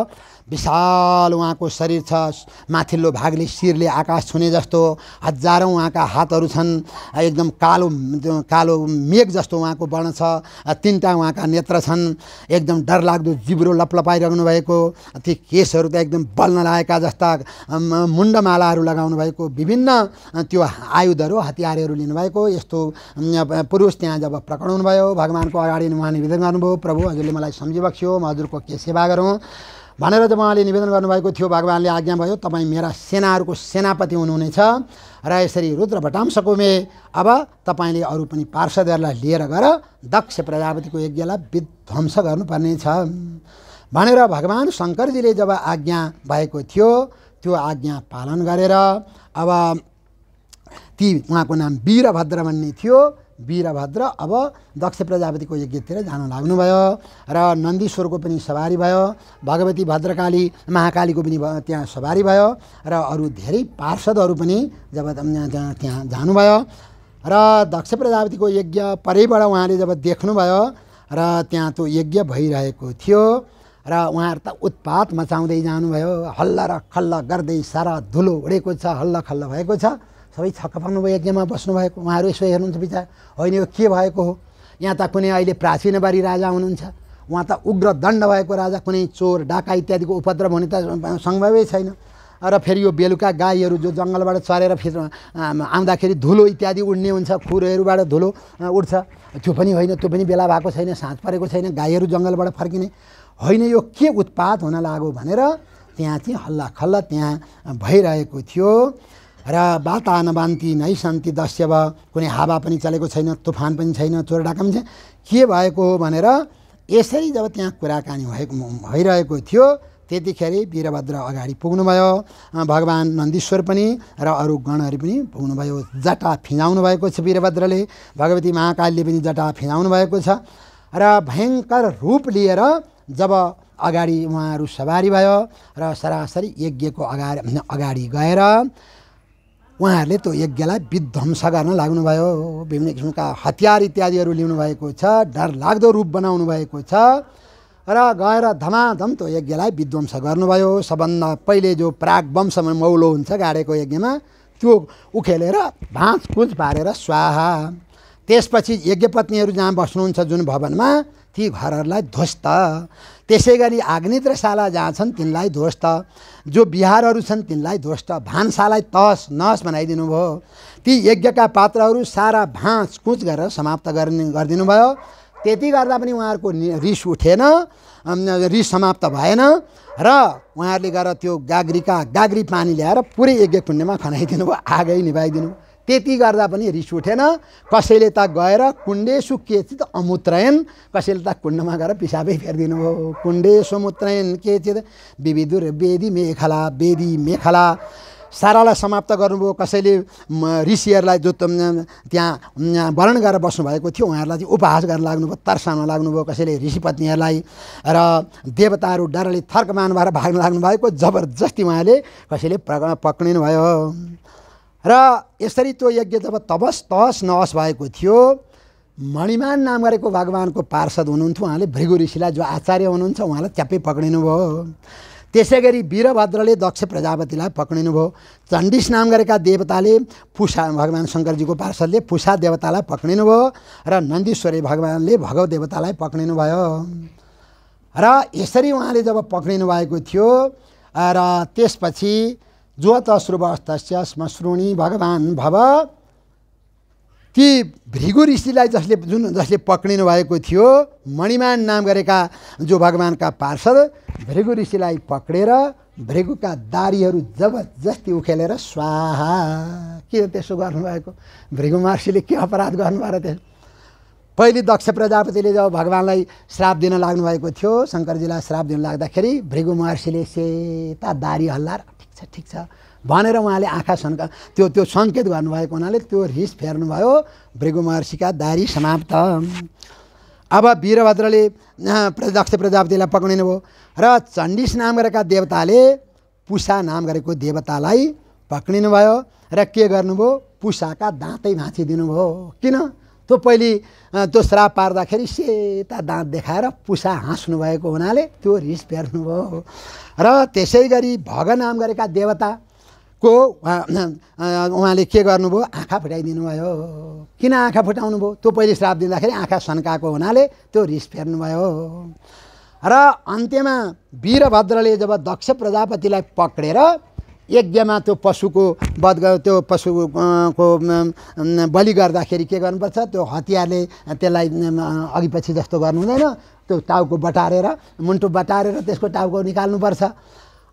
विशाल उहाँको शरीर छ, माथिल्लो भागले शिरले आकाश छुने जस्तो, हजारौँ उहाँका हातहरू छन्, एकदम कालो कालो मेघ जस्तो उहाँको वर्ण छ, तीनटा उहाँका नेत्र छन्, एकदम डरलाग्दो जिब्रो लपलपाइरहनु भएको, ती केसहरू त एकदम बल्न लागेका जस्ता, मुण्डमालाहरू लगाउनु भएको, विभिन्न त्यो आयुधहरू हतियारहरू लिनुभएको यस्तो पुरुष त्यहाँ जब प्रकट हुनुभयो भगवानको अगाडि उहाँ निवेदन गर्नुभयो, प्रभु हजुरले मलाई सम्झिबक्स्यो, म हजुरको के सेवा गरौँ भनेर जब उहाँले निवेदन गर्नुभएको थियो भगवानले आज्ञा भयो तपाईँ मेरा सेनाहरूको सेनापति हुनुहुनेछ र यसरी रुद्र भटांशकोमे अब तपाईँले अरू पनि पार्षदहरूलाई लिएर गएर दक्ष प्रजापतिको यज्ञलाई विध्वंस गर्नुपर्नेछ भनेर भगवान शङ्करजीले जब आज्ञा भएको थियो त्यो आज्ञा पालन गरेर अब ती उहाँको नाम वीरभद्र भन्ने थियो, वीरभद्र अब दक्ष प्रजापतिको यज्ञतिर जान लाग्नुभयो र नन्दीश्वरको पनि सवारी भयो, भगवती भद्रकाली महाकालीको पनि त्यहाँ सवारी भयो र अरू धेरै पार्षदहरू पनि जब त्यहाँ जानुभयो र दक्ष प्रजापतिको यज्ञ परैबाट उहाँले जब देख्नुभयो र त्यहाँ त्यो यज्ञ भइरहेको थियो र उहाँहरू त उत्पात मचाउँदै जानुभयो, हल्ला र खल्ला गर्दै सारा धुलो उडेको छ, हल्ला खल्ला भएको छ, सबै छक्क पर्नुभयो। यज्ञमा बस्नुभएको उहाँहरू यसो हेर्नुहुन्छ विचार, होइन यो के भएको हो, यहाँ त कुनै अहिले प्राचीनबारी राजा हुनुहुन्छ, उहाँ त उग्र दण्ड भएको राजा, कुनै चोर डाका इत्यादिको उपद्रव हुने त सम्भवै छैन र फेरि यो बेलुका गाईहरू जो जङ्गलबाट चरेर फेरि आउँदाखेरि धुलो इत्यादि उड्ने हुन्छ, खुरहरूबाट धुलो उड्छ, त्यो पनि होइन, त्यो पनि बेला भएको छैन, साँझ परेको छैन, गाईहरू जङ्गलबाट फर्किने होइन, यो के उत्पात हुन लाग्यो भनेर त्यहाँ चाहिँ हल्ला खल्ला त्यहाँ भइरहेको थियो र वातानवान्ति नै शान्ति दस्य भयो, कुनै हावा पनि चलेको छैन, तुफान पनि छैन, चोर डाका पनि छैन, के भएको हो भनेर यसरी जब त्यहाँ कुराकानी भइरहेको थियो त्यतिखेर वीरभद्र अगाडि पुग्नुभयो, भगवान नन्दीश्वर पनि र अरू गणहरू पनि पुग्नुभयो, जटा फिजाउनु भएको छ वीरभद्रले, भगवती महाकालीले पनि जटा फिजाउनु भएको छ र भयङ्कर रूप लिएर जब अगाडि उहाँहरू सवारी भयो र सरासरी यज्ञको अगाडि गएर उहाँहरूले त्यो यज्ञलाई विध्वंस गर्न लाग्नुभयो, विभिन्न किसिमका हतियार इत्यादिहरू लिनु भएको छ, डरलाग्दो रूप बनाउनु भएको छ र गएर धमाधम त्यो यज्ञलाई विध्वंस गर्नुभयो। सबभन्दा पहिले जो प्राग वंशमा मौलो हुन्छ गाडेको यज्ञमा त्यो उखेलेर भाँचकुच पारेर स्वाहा। त्यसपछि यज्ञपत्नीहरू जहाँ बस्नुहुन्छ जुन भवनमा ती घरहरूलाई ध्वस्त। त्यसै गरी आग्नेत्रशाला जहाँ छन् तिनलाई ध्वस्त। जो बिहारहरू छन् तिनलाई ध्वस्त। भान्सालाई तहस नहस बनाइदिनु भयो। ती यज्ञका पात्रहरू सारा भाँचकुच गरेर समाप्त गरिदिनु भयो। त्यति गर्दा पनि उहाँहरूको रिस उठेन, रिस समाप्त भएन र उहाँहरूले गएर त्यो गाग्री पानी ल्याएर पुरै यज्ञ कुण्डमा खनाइदिनु भयो, आगै निभाइदिनु। त्यति गर्दा पनि रिस उठेन। कसैले त गएर कुण्डेसु केचित अमूत्रयन, कसैले त कुण्डमा गएर पिसाबै फेरिदिनु भयो। कुण्डेसु मूत्रयन केचित विविधुर वेदी मेखला, वेदी मेखला सारालाई समाप्त गर्नुभयो। कसैले ऋषिहरूलाई जो त्यहाँ वर्ण गरेर बस्नुभएको थियो उहाँहरूलाई चाहिँ उपहास गर्न लाग्नुभयो, तर्साउन लाग्नुभयो। कसैले ऋषिपत्नीहरूलाई र देवताहरू डरले थर्कमान भएर भाग्न लाग्नु भएको जबरजस्ती उहाँले कसैले पक्रिनु भयो। र यसरी त्यो यज्ञ जब तहस नहस भएको थियो, मणिमान नाम गरेको भगवानको पार्षद हुनुहुन्थ्यो, उहाँले भृगु ऋषिलाई जो आचार्य हुनुहुन्छ उहाँलाई च्याप्पै पक्रिनु भयो। त्यसै गरी वीरभद्रले दक्ष प्रजापतिलाई पक्रिनु भयो। चण्डिस नाम गरेका देवताले पुषा, भगवान् शङ्करजीको पार्षदले पुषा देवतालाई पक्रिनु भयो र नन्दीश्वरी भगवानले भगव देवतालाई पक्रिनु भयो। र यसरी उहाँले जब पक्रिनु भएको थियो र त्यसपछि ज्वत श्रुवस्तस्य श्मश्रुणी भगवान् भव, ती भृगु ऋषिलाई जसले पक्रिनु भएको थियो, मणिमान नाम गरेका जो भगवानका पार्षद भृगु ऋषिलाई पक्रेर भृगुका दारीहरू जबरजस्ती उखेलेर स्वाहा। के त्यसो गर्नुभएको? भृगु महर्षिले के अपराध गर्नुभयो र त्यसो? पहिले दक्ष प्रजापतिले जब भगवानलाई श्राप दिन लाग्नुभएको थियो, शङ्करजीलाई श्राप दिन लाग्दाखेरि भृगु महर्षिले सेता दारी हल्लाएर ठिक छ भनेर उहाँले आँखा त्यो सङ्केत गर्नुभएको हुनाले त्यो रिस फेर्नुभयो। भृगु महर्षिका दारी समाप्त। अब वीरभद्रले दक्ष प्रजापतिलाई पक्रिनु भयो र चण्डिस नाम गरेका देवताले पुषा नाम गरेको देवतालाई पक्रिनु भयो र के गर्नुभयो? पुषाका दाँतै भाँचिदिनु भयो। किन? त्यो पहिले त्यो श्राप पार्दाखेरि सेता दाँत देखाएर पुषा हाँस्नु भएको हुनाले त्यो रिस फेर्नुभयो। र त्यसै गरी भग नाम गरेका देवताको उहाँले के गर्नुभयो? आँखा फुटाइदिनु भयो। किन आँखा फुटाउनु भयो? त्यो पहिले श्राप दिँदाखेरि आँखा सन्काएको हुनाले त्यो रिस फेर्नुभयो। र अन्त्यमा वीरभद्रले जब दक्ष प्रजापतिलाई पक्रेर यज्ञमा त्यो पशुको त्यो पशुको बलि गर्दाखेरि के गर्नुपर्छ? त्यो हतियारले त्यसलाई अघि पछि जस्तो गर्नु हुँदैन, त्यो टाउको बटारेर मुन्टो बटारेर त्यसको टाउको निकाल्नुपर्छ।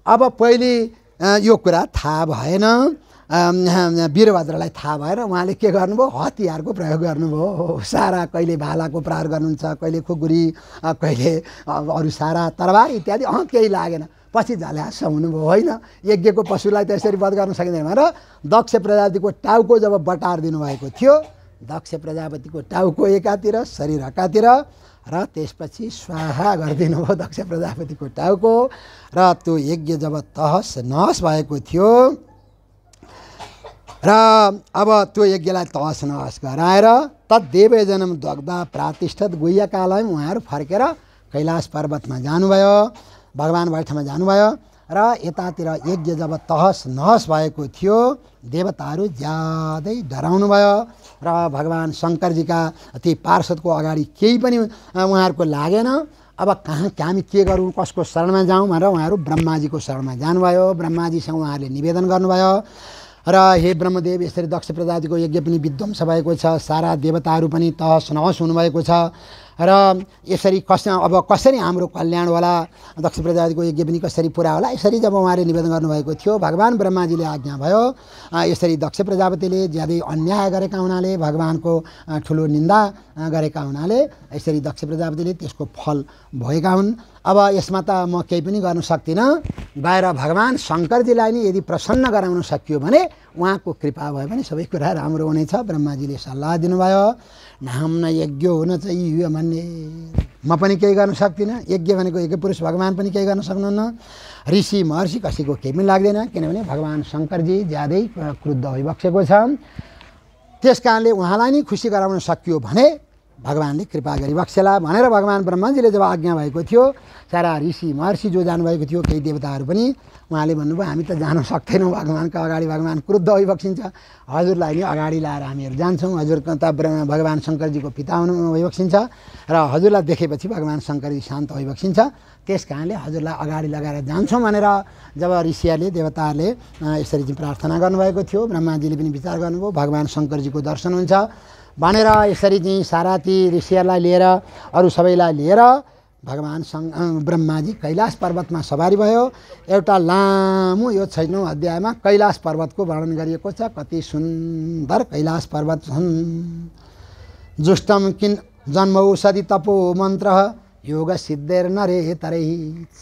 अब पहिले यो कुरा थाहा भएन, वीरभद्रलाई थाहा भएर उहाँले के गर्नुभयो? हतियारको प्रयोग गर्नुभयो। सारा कहिले भालाको प्रहार गर्नुहुन्छ, कहिले खुकुरी, कहिले अरू सारा तरबार इत्यादि, केही लागेन। पछि झल्यास हुनुभयो। होइन, यज्ञको पशुलाई त यसरी वध गर्न सकिँदैन भनेर दक्ष प्रजापतिको टाउको जब बटार दिनुभएको थियो, दक्ष प्रजापतिको टाउको एकातिर शरीर एकातिर र त्यसपछि स्वाहा गरिदिनु भयो दक्ष प्रजापतिको टाउको। र त्यो यज्ञ जब तहस नहस भएको थियो र अब त्यो यज्ञलाई तहस नहस गराएर तद्देवजनम दग्धा प्रातिष्ठत गुह्यकालयम उहाँहरू फर्केर कैलाश पर्वतमा जानुभयो, भगवान वैठमा जानुभयो। र यतातिर यज्ञ जब तहस नहस भएको थियो, देवताहरू ज्यादै डराउनु भयो र भगवान शङ्करजीका ती पार्षदको अगाडि केही पनि उहाँहरूको लागेन। अब कहाँ हामी के गरौँ, कसको शरणमा जाउँ भनेर उहाँहरू ब्रह्माजीको शरणमा जानुभयो। ब्रह्माजीसँग उहाँहरूले निवेदन गर्नुभयो र हे ब्रह्मदेव, यसरी दक्ष प्रजातिको यज्ञ पनि विध्वंस भएको छ, सारा देवताहरू पनि तहस नहस हुनुभएको छ र यसरी अब कसरी हाम्रो कल्याण होला, दक्ष प्रजातिको यज्ञ पनि कसरी पुरा होला, यसरी जब उहाँले निवेदन गर्नुभएको थियो, भगवान् ब्रह्माजीले आज्ञा भयो। यसरी दक्ष प्रजापतिले ज्यादै अन्याय गरेका हुनाले, भगवानको ठुलो निन्दा गरेका हुनाले यसरी दक्ष प्रजापतिले त्यसको फल भोगेका हुन्। अब यसमा त म केही पनि गर्न सक्दिनँ, बाहिर भगवान् शङ्करजीलाई नै यदि प्रसन्न गराउन सकियो भने उहाँको कृपा भयो भने सबै कुरा राम्रो हुनेछ। ब्रह्माजीले सल्लाह दिनुभयो, नाम्न यज्ञ हुन चाहिए भन्ने। म पनि केही गर्न सक्दिनँ, यज्ञ भनेको यज्ञ पुरुष भगवान् पनि केही गर्न सक्नुहुन्न, ऋषि महर्षि कसैको केही पनि लाग्दैन, किनभने भगवान् शङ्करजी ज्यादै क्रुद्ध भइबसेको छ। त्यस कारणले उहाँलाई नै खुसी गराउन सकियो भने भगवानले कृपा गरिबक्सेला भनेर भगवान ब्रह्माजीले जब आज्ञा भएको थियो, सारा ऋषि महर्षि जो जानुभएको थियो, केही देवताहरू पनि उहाँले भन्नुभयो हामी त जान सक्दैनौँ भगवानको अगाडि, भगवान क्रुद्ध भइबक्सिन्छ, हजुरलाई नि अगाडि लाएर हामीहरू जान्छौँ, हजुर त भगवान शङ्करजीको पिता हुनु भइबक्सिन्छ र हजुरलाई देखेपछि भगवान शङ्करजी शान्त भइबक्सिन्छ, त्यस कारणले हजुरलाई अगाडि लगाएर जान्छौँ भनेर जब ऋषिहरूले देवताहरूले यसरी चाहिँ प्रार्थना गर्नुभएको थियो, ब्रह्माजीले पनि विचार गर्नुभयो भगवान शङ्करजीको दर्शन हुन्छ भनेर यसरी चाहिँ सारा ती ऋषिहरूलाई लिएर अरू सबैलाई लिएर भगवान ब्रह्माजी कैलाश पर्वतमा सवारी भयो। एउटा लामो यो 6औं अध्यायमा कैलाश पर्वतको वर्णन गरिएको छ। कति सुन्दर कैलाश पर्वत छन्। जुष्टम किन जन्मौषधि तपो मन्त्र योग सिद्धेर नरे तरै,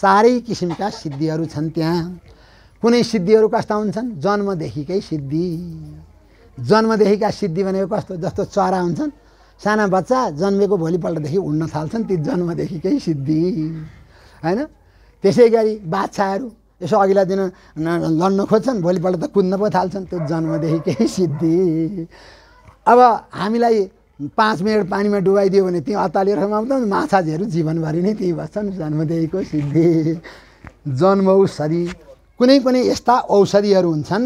चारै किसिमका सिद्धिहरू छन् त्यहाँ। कुनै सिद्धिहरू कस्ता हुन्छन्? जन्मदेखिकै सिद्धि। जन्मदेखिका सिद्धि भनेको कस्तो? जस्तो चरा हुन्छन्, साना बच्चा जन्मेको भोलिपल्टदेखि उड्न थाल्छन्, ती जन्मदेखिकै सिद्धि होइन। त्यसै गरी बाछाहरू यसो अघिल्ला दिन लड्न खोज्छन्, भोलिपल्ट त कुद्न पो थाल्छन्, त्यो जन्मदेखिकै सिद्धि। अब हामीलाई 5 मिनट पानीमा डुबाइदियो भने ती अत्तालिएर समाउँछन्, माछाहरू जीवनभरि नै त्यही बस्छन्, जन्मदेखिको सिद्धि। जन्म औषधि, कुनै कुनै यस्ता औषधिहरू हुन्छन्,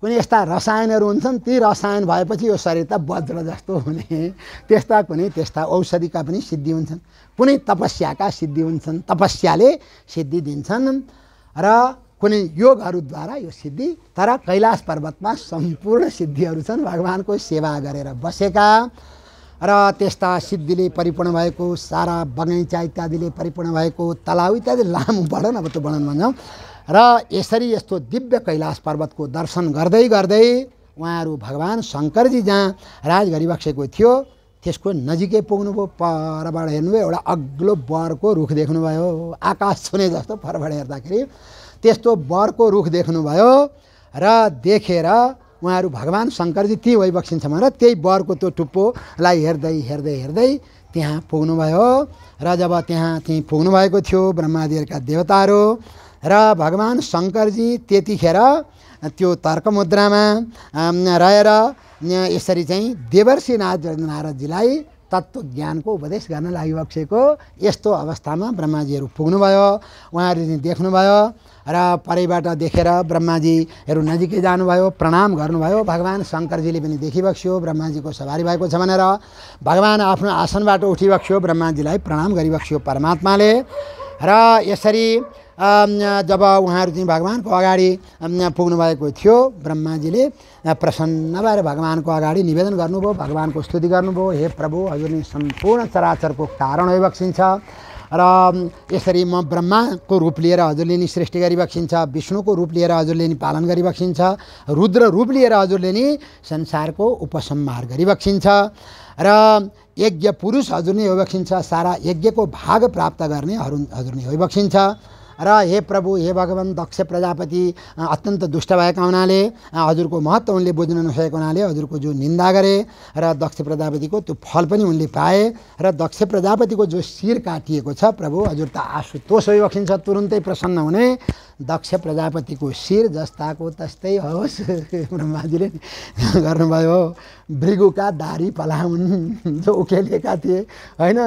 कुनै यस्ता रसायनहरू हुन्छन्, ती रसायन भएपछि यो शरीर त वज्र जस्तो हुने, त्यस्ता कुनै त्यस्ता औषधिका पनि सिद्धि हुन्छन्। कुनै तपस्याका सिद्धि हुन्छन्, तपस्याले सिद्धि दिन्छन् र कुनै योगहरूद्वारा यो सिद्धि। तर कैलाश पर्वतमा सम्पूर्ण सिद्धिहरू छन् भगवानको सेवा गरेर बसेका र त्यस्ता सिद्धिले परिपूर्ण भएको, सारा बगैँचा इत्यादिले परिपूर्ण भएको, तलाउ इत्यादि लामो वर्णन, अब त्यो वर्णन भन्छौँ। र यसरी यस्तो दिव्य कैलाश पर्वतको दर्शन गर्दै गर्दै उहाँहरू भगवान शङ्करजी जहाँ राज गरिबसेको थियो त्यसको नजिकै पुग्नुभयो। परबाट हेर्नुभयो, एउटा अग्लो बरको रुख देख्नुभयो, आकाश छुने जस्तो परबाट हेर्दाखेरि त्यस्तो बरको रुख देख्नुभयो र देखेर उहाँहरू भगवान शङ्करजी त्यही भइबक्सिन्छ भनेर त्यही बरको त्यो टुप्पोलाई हेर्दै हेर्दै हेर्दै त्यहाँ पुग्नुभयो। र जब त्यहाँ पुग्नुभएको थियो ब्रह्मादिहरूका देवताहरू र भगवान शङ्करजी त्यतिखेर त्यो तर्कमुद्रामा रहेर यसरी चाहिँ देवर्षि नारदजीलाई तत्त्वज्ञानको उपदेश गर्न लागिबक्सेको यस्तो अवस्थामा ब्रह्माजीहरू पुग्नुभयो। उहाँहरू चाहिँ देख्नुभयो र परैबाट देखेर ब्रह्माजीहरू नजिकै जानुभयो, प्रणाम गर्नुभयो। भगवान शङ्करजीले पनि देखिबक्स्यो ब्रह्माजीको सवारी भएको छ भनेर, भगवान आफ्नो आसनबाट उठिबक्स्यो, ब्रह्माजीलाई प्रणाम गरिबक्स्यो परमात्माले। र यसरी जब उहाँहरू चाहिँ भगवानको अगाडि पुग्नुभएको थियो, ब्रह्माजीले प्रसन्न भएर भगवानको अगाडि निवेदन गर्नुभयो, भगवानको स्तुति गर्नुभयो। हे प्रभु, हजुर नै सम्पूर्ण चराचरको कारण भइबक्सिन्छ र यसरी म ब्रह्माको रूप लिएर हजुरले नि सृष्टि गरिबक्सिन्छ, विष्णुको रूप लिएर हजुरले नि पालन गरिबक्सिन्छ, रुद्र रूप लिएर हजुरले नि संसारको उपसंहार गरिबक्सिन्छ र यज्ञ पुरुष हजुर नै होइबक्सिन्छ, सारा यज्ञको भाग प्राप्त गर्ने हजुर नै होइबक्सिन्छ। र हे प्रभु, हे भगवान, दक्ष प्रजापति अत्यन्त दुष्ट भएका हुनाले हजुरको महत्त्व उनले बुझ्न नसकेको हुनाले हजुरको जो निन्दा गरे र दक्ष प्रजापतिको त्यो फल पनि उनले पाए र दक्ष प्रजापतिको जो शिर काटिएको छ प्रभु, हजुर त आशुतोष भइबक्सिन्छ, तुरुन्तै प्रसन्न हुने। दक्ष प्रजापतिको शिर जस्ताको तस्तै होस् ब्रह्माजीले गर्नुभयो। भृगुका दारी पलाउन् जो उकेलिएका थिए होइन,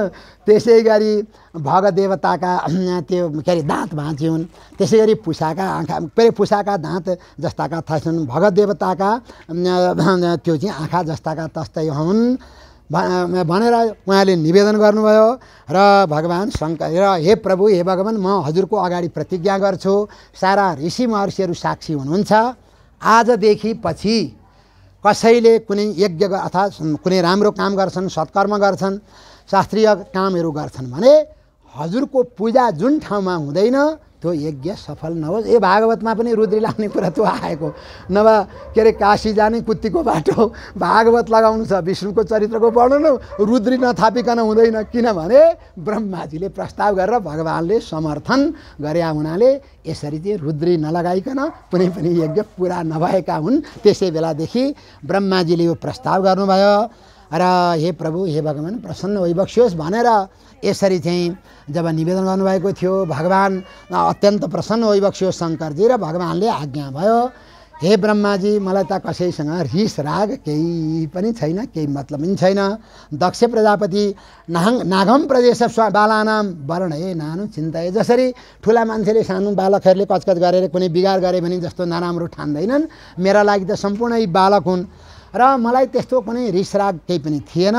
त्यसै गरी भगदेवताका त्यो के अरे दाँत भाँचिउन्, त्यसै गरी पुसाका आँखा पुसाका दाँत जस्ताका थाछन्, भगदेवताका त्यो चाहिँ आँखा जस्ताका तस्तै हुन् भनेर उहाँले निवेदन गर्नुभयो। र भगवान शङ्कर र हे प्रभु, हे भगवान, म हजुरको अगाडि प्रतिज्ञा गर्छु, सारा ऋषि महर्षिहरू साक्षी हुनुहुन्छ, आजदेखि पछि कसैले कुनै यज्ञ अथवा कुनै राम्रो काम गर्छन्, सत्कर्म गर्छन्, शास्त्रीय कामहरू गर्छन् भने हजुरको पूजा जुन ठाउँमा हुँदैन त्यो यज्ञ सफल नहोस्। ए भागवतमा पनि रुद्री लाउने कुरा त्यो आएको, नभए के अरे काशी जाने कुत्तीको बाटो भागवत लगाउनु छ, विष्णुको चरित्रको वर्णन रुद्री नथापिकन हुँदैन, किनभने ब्रह्माजीले प्रस्ताव गरेर भगवानले समर्थन गरे हुनाले यसरी चाहिँ रुद्री नलगाइकन कुनै पनि यज्ञ पुरा नभएका हुन्। त्यसै बेलादेखि ब्रह्माजीले यो प्रस्ताव गर्नुभयो र हे प्रभु, हे भगवान, प्रसन्न भइबक्सियोस् भनेर यसरी चाहिँ जब निवेदन गर्नुभएको थियो, भगवान अत्यन्त प्रसन्न भइबक्स्यो शङ्करजी र भगवानले आज्ञा भयो हे ब्रह्माजी मलाई त कसैसँग रिस राग केही पनि छैन, केही मतलब पनि छैन। दक्ष प्रजापति नागम प्रदेश बालानाम वर्ण हे नानु चिन्ता। जसरी ठुला मान्छेले सानो बालकहरूले कचकच गरेर कुनै बिगार गरे भने जस्तो नराम्रो ठान्दैनन्, मेरा लागि त सम्पूर्णै बालक हुन् र मलाई त्यस्तो कुनै रिस राग केही पनि थिएन।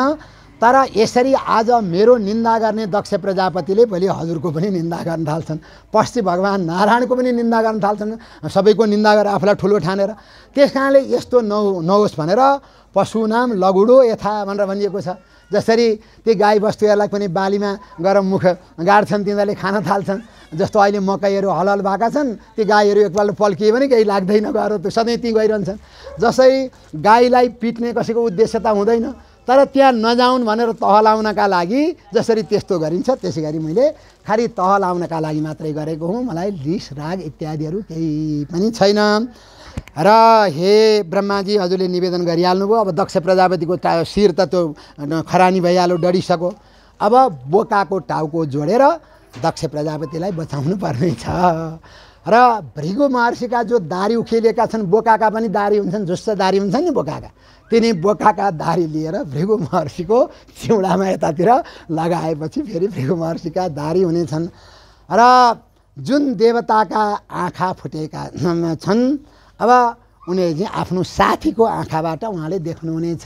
तर यसरी आज मेरो निन्दा गर्ने दक्ष प्रजापतिले भोलि हजुरको पनि निन्दा गर्न थाल्छन्, पछि भगवान् नारायणको पनि निन्दा गर्न थाल्छन्, सबैको निन्दा गरेर आफूलाई ठुलो ठानेर। त्यस कारणले यस्तो नहोस् भनेर पशुनाम लघुडो यथा भनेर भनिएको छ। जसरी ती गाईबस्तुहरूलाई पनि बालीमा गएर मुख गाड्छन्, तिनीहरूले खान थाल्छन्। जस्तो अहिले मकैहरू हलहल भएका छन्, ती गाईहरू एकपल्ट पल्किए पनि केही लाग्दैन, गएर त्यो सधैँ ती गइरहन्छन्। जसरी गाईलाई पिट्ने कसैको उद्देश्य त हुँदैन, तर त्यहाँ नजाउन् भनेर तह लाउनका लागि जसरी त्यस्तो गरिन्छ, त्यसै गरी मैले खालि तह लाउनका लागि मात्रै गरेको हुँ, मलाई रिस राग इत्यादिहरू केही पनि छैन। र हे ब्रह्माजी हजुरले निवेदन गरिहाल्नुभयो। अब दक्ष प्रजापतिको शिर त त्यो खरानी भइहाल्यो, डढिसक्यो। अब बोकाको टाउको जोडेर दक्ष प्रजापतिलाई बचाउनु पर्ने छ। र भृगु महर्षिका जो दारी उखेलिएका छन्, बोकाका पनि दारी हुन्छन्, जुस्सा दारी हुन्छन् नि बोकाका, तिनी बोकाका दारी लिएर भृगु महर्षिको चिउडामा यतातिर लगाएपछि फेरि भृगु महर्षिका दारी हुनेछन्। र जुन देवताका आँखा फुटेका छन्, अब उनीहरू चाहिँ आफ्नो साथीको आँखाबाट उहाँले देख्नुहुनेछ,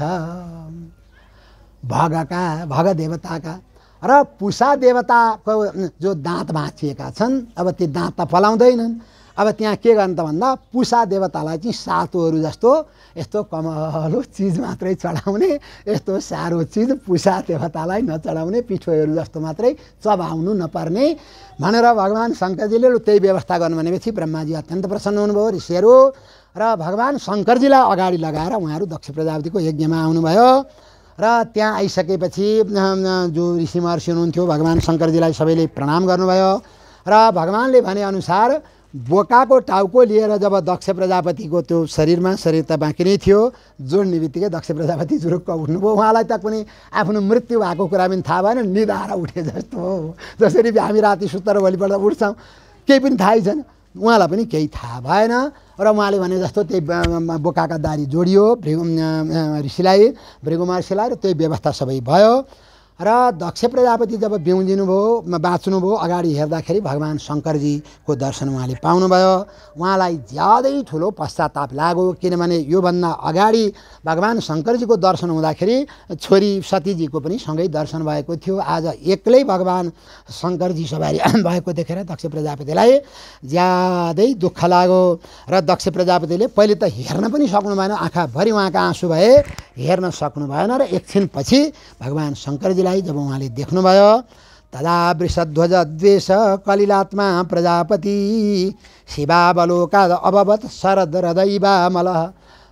भग देवताका। र पुषा देवताको जो दाँत भाँचिएका छन्, अब ती दाँत त फलाउँदैनन्। अब त्यहाँ के गर्ने त भन्दा पुषा देवतालाई चाहिँ सातोहरू जस्तो यस्तो कमलो चिज मात्रै चढाउने, यस्तो साह्रो चिज पुषा देवतालाई नचढाउने, पिठोहरू जस्तो मात्रै चबाउनु नपर्ने भनेर भगवान् शङ्करजीले त्यही व्यवस्था गर्नु भनेपछि ब्रह्माजी अत्यन्त प्रसन्न हुनुभयो। ऋषिहरू र भगवान् शङ्करजीलाई अगाडि लगाएर उहाँहरू दक्ष प्रजापतिको यज्ञमा आउनुभयो। र त्यहाँ आइसकेपछि जो ऋषि महर्षि हुनुहुन्थ्यो, भगवान् शङ्करजीलाई सबैले प्रणाम गर्नुभयो। र भगवान्ले भनेअनुसार बोकाको टाउको लिएर जब दक्ष प्रजापतिको त्यो शरीर त बाँकी नै थियो, जोड्ने बित्तिकै दक्ष प्रजापति जुरुक्क उठ्नुभयो। उहाँलाई त कुनै आफ्नो मृत्यु भएको कुरा पनि थाहा भएन, निधाएर उठे जस्तो हो। जसरी हामी राति सुत्तर भोलिपल्ट उठ्छौँ, केही पनि थाहै छैन, उहाँलाई पनि केही थाहा भएन। र उहाँले भने जस्तो त्यही बोकाका दारी जोडियो भृगु महर्षिलाई, र त्यही व्यवस्था सबै भयो। र दक्ष प्रजापति जब बिउजिनुभयो, बाँच्नुभयो, अगाडि हेर्दाखेरि भगवान् शङ्करजीको दर्शन उहाँले पाउनुभयो। उहाँलाई ज्यादै ठुलो पश्चाताप लाग्यो, किनभने योभन्दा अगाडि भगवान् शङ्करजीको दर्शन हुँदाखेरि छोरी सतीजीको पनि सँगै दर्शन भएको थियो। आज एक्लै भगवान् शङ्करजी सवारी भएको देखेर दक्ष प्रजापतिलाई ज्यादै दुःख लाग्यो। र दक्ष प्रजापतिले पहिले त हेर्न पनि सक्नु भएन, आँखाभरि उहाँका आँसु भए, हेर्न सक्नु भएन। र एकछिनपछि भगवान् शङ्करजीलाई जब उहाँले देख्नुभयो, तदा वृषध्वज द्वेष कलिलात्मा प्रजापति शिवावलोका अभवत् शरद हृदयवा मलः।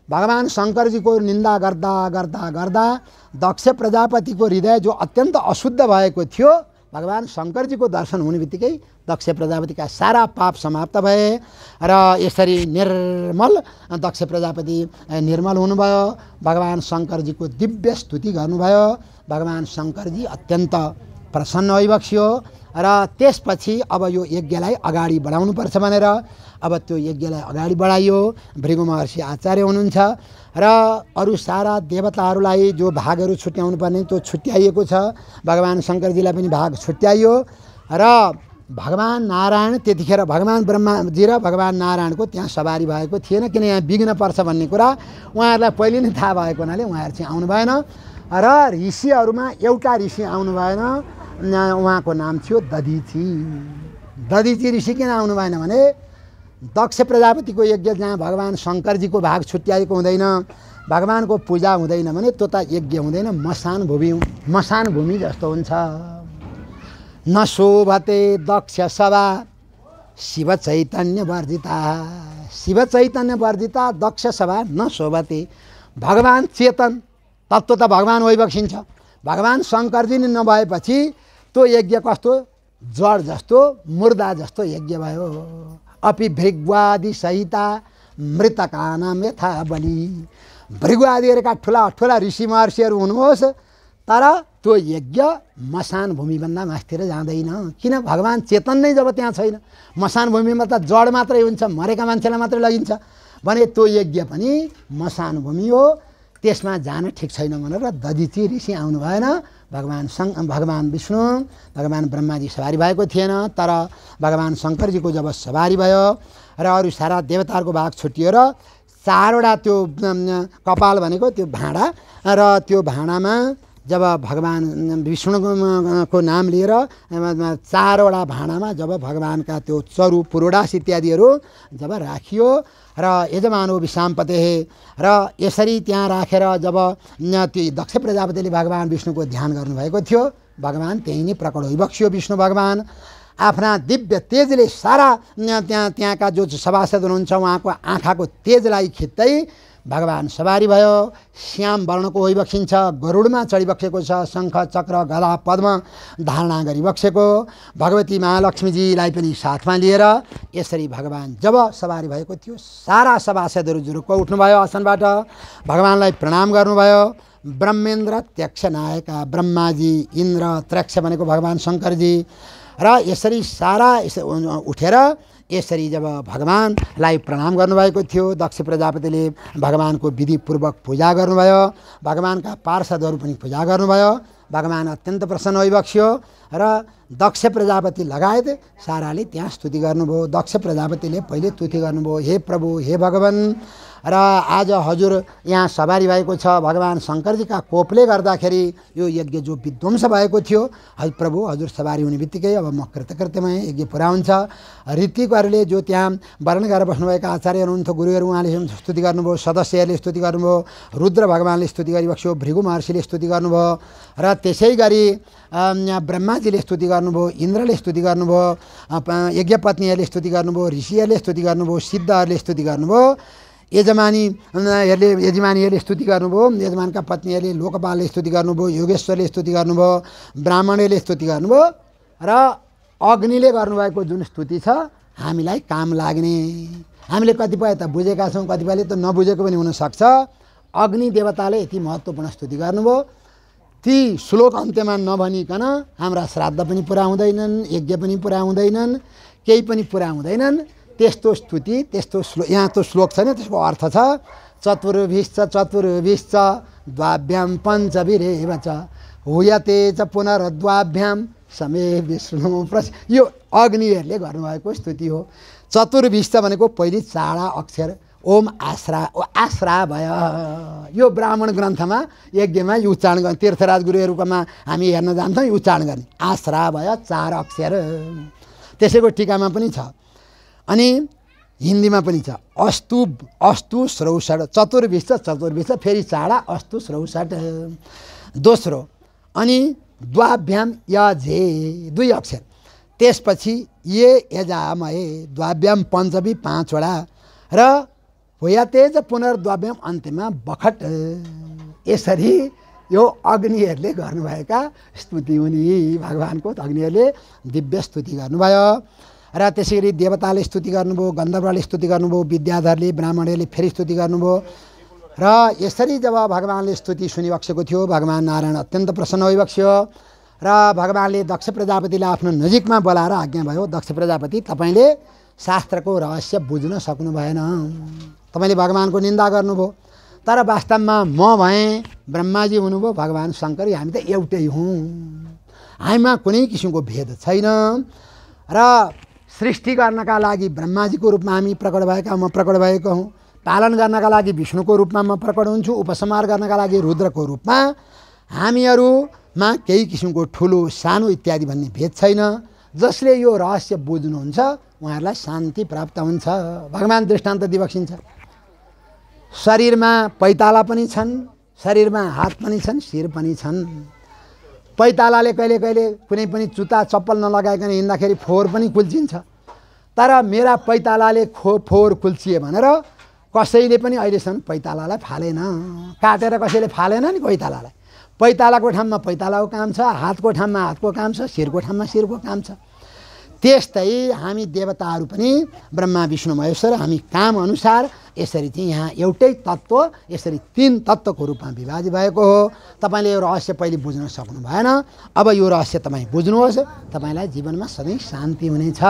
भगवान् शङ्करजीको निन्दा गर्दा गर्दा गर्दा दक्ष प्रजापतिको हृदय जो अत्यन्त अशुद्ध भएको थियो, भगवान् शङ्करजीको दर्शन हुने बित्तिकै दक्ष प्रजापतिका सारा पाप समाप्त भए। र यसरी निर्मल दक्ष प्रजापति निर्मल हुनुभयो। भगवान् शङ्करजीको दिव्य स्तुति गर्नुभयो। भगवान् शङ्करजी अत्यन्त प्रसन्न भइबक्सियो। र त्यसपछि अब यो यज्ञलाई अगाडि बढाउनुपर्छ भनेर अब त्यो यज्ञलाई अगाडि बढाइयो। भृगु महर्षि आचार्य हुनुहुन्छ र अरू सारा देवताहरूलाई जो भागहरू छुट्याउनु पर्ने त्यो छुट्याइएको छ। भगवान् शङ्करजीलाई पनि भाग छुट्याइयो। र भगवान् नारायण त्यतिखेर भगवान् ब्रह्माजी र भगवान् नारायणको त्यहाँ सवारी भएको थिएन, किन यहाँ विघ्न पर्छ भन्ने कुरा उहाँहरूलाई पहिले नै थाहा भएको हुनाले उहाँहरू चाहिँ आउनु भएन। र ऋषिहरूमा एउटा ऋषि आउनु भएन, उहाँको नाम थियो दधिची। दधिची ऋषि किन आउनु भएन भने दक्ष प्रजापतिको यज्ञ जहाँ भगवान् शङ्करजीको भाग छुट्याएको हुँदैन, भगवान्को पूजा हुँदैन भने त्यो त यज्ञ हुँदैन, मसान भूमि जस्तो हुन्छ। न शोभते दक्ष सभा शिव चैतन्य वर्जिता, शिव चैतन्य वर्जिता दक्ष सभा न शोभते। भगवान् चेतन तत्त्व त भगवान् भइबक्सिन्छ, भगवान् शङ्करजी नै नभएपछि त्यो यज्ञ कस्तो जड जस्तो मुर्दा जस्तो यज्ञ भयो। अपि भृग्वादि सहिता मृतकानाम यथा बलि। भृगु आदिहरूका ठुला ठुला ऋषि महर्षिहरू हुनुहोस्, तर त्यो यज्ञ मसान भूमिभन्दा मास्तिर जाँदैन। किन? भगवान् चेतन नै जब त्यहाँ छैन, मसान भूमिमा त जड मात्रै हुन्छ, मरेका मान्छेलाई मात्रै लगिन्छ। भने त्यो यज्ञ पनि मसान भूमि हो, त्यसमा जान ठिक छैन भनेर दधिची ऋषि आउनु भएन। भगवान विष्णु भगवान ब्रह्माजी सवारी भएको थिएन, तर भगवान शङ्करजीको जब सवारी भयो र अरू सारा देवताहरूको भाग छुट्टियो र चारवटा त्यो कपाल भनेको त्यो भाँडा र त्यो भाँडामा जब भगवान विष्णुको नाम लिएर चारवटा भाँडामा जब भगवानका त्यो चरु पुरोडास इत्यादिहरू जब राखियो र यजमानो विषामपते र यसरी त्यहाँ राखेर जब त्यो दक्ष प्रजापतिले भगवान विष्णुको ध्यान गर्नुभएको थियो, भगवान त्यही नै प्रकट भइबक्सियो। विष्णु भगवान आफ्ना दिव्य तेजले सारा त्यहाँका जो सभासद हुनुहुन्छ उहाँको आँखाको तेजलाई खिच्दै भगवान सवारी भयो। श्याम वर्णको होइबक्सिन्छ, गरुडमा चढिबक्सेको छ, शङ्ख चक्र गदा पद्म धारणा गरिबक्सेको भगवती महालक्ष्मीजीलाई पनि साथमा लिएर यसरी भगवान जब सवारी भएको थियो, सारा सभासदहरू जुरुक्क उठ्नुभयो आसनबाट, भगवानलाई प्रणाम गर्नुभयो। ब्रह्मेन्द्र त्यक्ष नायका ब्रह्माजी, इन्द्र, त्रक्ष भनेको भगवान शङ्करजी र यसरी सारा उठेर यसरी जब भगवानलाई प्रणाम गर्नुभएको थियो, दक्ष प्रजापतिले भगवानको विधिपूर्वक पूजा गर्नुभयो, भगवानका पार्षदहरू पनि पूजा गर्नुभयो। भगवान अत्यन्त प्रसन्न भइबक्सियो र दक्ष प्रजापति लगायत साराले त्यहाँ स्तुति गर्नुभयो। दक्ष प्रजापतिले पहिले स्तुति गर्नुभयो, हे प्रभु, हे भगवान, र आज हजुर यहाँ सवारी भएको छ, भगवान शङ्करजीका कोपले गर्दाखेरि यो यज्ञ जो विध्वंस भएको थियो, हजुर प्रभु हजुर सवारी हुने बित्तिकै अब म कृतकृत्यमय यज्ञ पुरा हुन्छ। ऋतिकहरूले जो त्यहाँ वर्ण गरेर बस्नुभएका आचार्यहरू हुनुहुन्थ्यो, गुरुहरू, उहाँले स्तुति गर्नुभयो, सदस्यहरूले स्तुति गर्नुभयो, रुद्र भगवानले स्तुति गरिबक्स्यो, भृगु महर्षिले स्तुति गर्नुभयो र त्यसै गरी ब्रह्माजीले स्तुति गर्नुभयो, इन्द्रले स्तुति गर्नुभयो, यज्ञपत्नीहरूले स्तुति गर्नुभयो, ऋषिहरूले स्तुति गर्नुभयो, सिद्धहरूले स्तुति गर्नुभयो, यजमानीहरूले स्तुति गर्नुभयो, यजमानका पत्नीहरूले लोकपालले स्तुति गर्नुभयो, योगेश्वरले स्तुति गर्नुभयो, ब्राह्मणले स्तुति गर्नुभयो र अग्निले गर्नुभएको जुन स्तुति छ हामीलाई काम लाग्ने। हामीले कतिपय त बुझेका छौँ, कतिपयले त नबुझेको पनि हुनसक्छ। अग्नि देवताले यति महत्त्वपूर्ण स्तुति गर्नुभयो, ती श्लोक अन्त्यमा नभनिकन हाम्रा श्राद्ध पनि पुरा हुँदैनन्, यज्ञ पनि पुरा हुँदैनन्, केही पनि पुरा हुँदैनन्। त्यस्तो स्तुति, त्यस्तो श्लोक, यहाँ त श्लोक छैन, त्यसको अर्थ छ चतुर्भिश्च चतुर्भिश्च द्वाभ्याम पञ्चभिरेव च हुयते च पुनर्द्वाभ्याम समे विष्णु प्रस। यो अग्निहरूले गर्नुभएको स्तुति हो। चतुर्भिश्च भनेको पहिली चाडा अक्षर ओम आश्रा भय, यो ब्राह्मण ग्रन्थमा यज्ञमा उच्चारण गर्ने, तीर्थराज गुरुहरूकोमा हामी हेर्न जान्छौँ, उच्चारण गर्ने आश्रा भय 4 अक्षर। त्यसैको टीकामा पनि छ अनि हिन्दीमा पनि छ अस्तु श्रौषड, चतुर्भिश्च चतुर्भिश्च फेरि चाडा अस्तु श्रौषड दोस्रो, अनि द्वाभ्याम यजे 2 अक्षर, त्यसपछि ये यजामहे द्वाभ्याम पञ्चभी 5 वटा र होयातेज पुनर्द्वाभ्याम अन्त्यमा बखट। यसरी यो अग्निहरूले गर्नुभएका स्तुति हुने, भगवानको अग्निहरूले दिव्य स्तुति गर्नुभयो र त्यसै गरी देवताले स्तुति गर्नुभयो, गन्धर्वले स्तुति गर्नुभयो, विद्याधरले ब्राह्मणहरूले फेरि स्तुति गर्नुभयो र यसरी जब भगवानले स्तुति सुनिबक्सेको थियो, भगवान नारायण अत्यन्त प्रसन्न भइबक्स्यो र भगवानले दक्ष प्रजापतिलाई आफ्नो नजिकमा बोलाएर आज्ञा भयो, दक्ष प्रजापति तपाईँले शास्त्रको रहस्य बुझ्न सक्नु भएन, तपाईँले भगवानको निन्दा गर्नुभयो, तर वास्तवमा म भएँ, ब्रह्माजी हुनुभयो, भगवान शङ्कर, हामी त एउटै हौँ, हामीमा कुनै किसिमको भेद छैन र सृष्टि गर्नका लागि ब्रह्माजीको रूपमा हामी प्रकट भएका, म प्रकट भएको हुँ, पालन गर्नका लागि विष्णुको रूपमा म प्रकट हुन्छु, उपसंहार गर्नका लागि रुद्रको रूपमा। हामीहरूमा केही किसिमको ठुलो सानो इत्यादि भन्ने भेद छैन। जसले यो रहस्य बुझ्नुहुन्छ उहाँहरूलाई शान्ति प्राप्त हुन्छ। भगवान दृष्टान्त दिबक्सिन्छ, शरीरमा पैताला पनि छन्, शरीरमा हात पनि छन्, शिर पनि छन्। पैतालाले कहिले कहिले कुनै पनि जुत्ता चप्पल नलगाइकन हिँड्दाखेरि फोहोर पनि कुल्चिन्छ, तर मेरा पैतालाले फोहोर कुल्चिए भनेर कसैले पनि अहिलेसम्म पैतालालाई फालेन, काटेर कसैले फालेन नि पैतालालाई। पैतालाको ठाउँमा पैतालाको काम छ, हातको ठाउँमा हातको काम छ, शिरको ठाउँमा शिरको काम छ। त्यस्तै हामी देवताहरू पनि ब्रह्मा विष्णु महेश्वर हामी काम अनुसार यसरी चाहिँ यहाँ एउटै तत्त्व यसरी 3 तत्त्वको रूपमा विभाजित भएको हो। तपाईले यो रहस्य पहिले बुझ्न सक्नु भएन, अब यो रहस्य तपाईँ बुझ्नुहोस्, तपाईलाई जीवनमा सधैँ शान्ति हुनेछ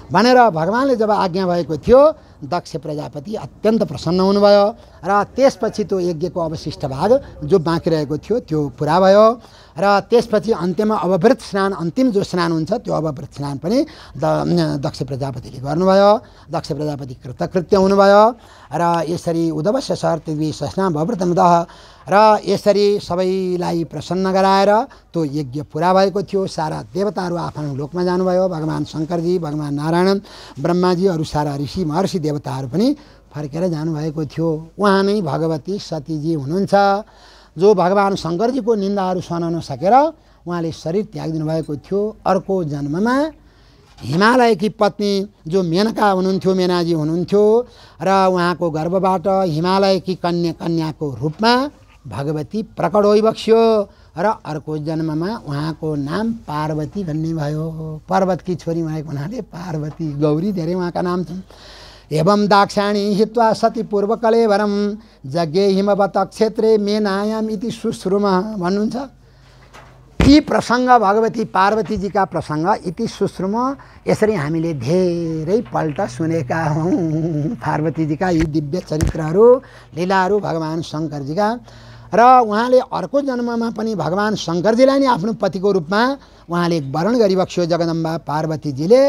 भनेर भगवानले जब आज्ञा भएको थियो, दक्ष प्रजापति अत्यन्त प्रसन्न हुनुभयो र त्यसपछि त्यो यज्ञको अवशिष्ट भाग जो बाँकी रहेको थियो त्यो पुरा भयो र त्यसपछि अन्त्यमा अवभृत स्नान, अन्तिम जो स्नान हुन्छ त्यो अवभृत स्नान पनि दक्ष प्रजापतिले गर्नुभयो। दक्ष प्रजापति कृतकृत्य हुनुभयो र यसरी उद्धवस्य सहर्तृवी स्नान भवृतमुदः र यसरी सबैलाई प्रसन्न गराएर त्यो यज्ञ पुरा भएको थियो। सारा देवताहरू आफ्नो लोकमा जानुभयो। भगवान शङ्करजी, भगवान नारायण, ब्रह्माजी, अरू सारा ऋषि महर्षि देवताहरू पनि फर्केर जानुभएको थियो। उहाँ नै भगवती सतीजी हुनुहुन्छ, जो भगवान शङ्करजीको निन्दाहरू सहन नसकेर उहाँले शरीर त्यागिदिनु भएको थियो। अर्को जन्ममा हिमालयकी पत्नी जो मेनका हुनुहुन्थ्यो, मेनाजी हुनुहुन्थ्यो र उहाँको गर्भबाट हिमालयकी कन्याको रूपमा भगवती प्रकट होइबक्स्यो र अर्को जन्ममा उहाँको नाम पार्वती भन्ने भयो। पर्वतकी छोरी भएको हुनाले पार्वती, गौरी धेरै उहाँका नाम छन्। एवं दाक्षाणी हित्वा सती पूर्वकलेवरम जज्ञे हिमवत क्षेत्रे मेनायाम इति सुश्रुम भन्नुहुन्छ। यी प्रसङ्ग भगवती पार्वतीजीका प्रसङ्ग इति सुश्रुम यसरी हामीले धेरै पल्ट सुनेका हौँ। पार्वतीजीका यी दिव्य चरित्रहरू, लीलाहरू भगवान शङ्करजीका र उहाँले अर्को जन्ममा पनि भगवान शङ्करजीलाई नै आफ्नो पतिको रूपमा उहाँले वर्ण गरिबक्स्यो। जगदम्बा पार्वतीजीले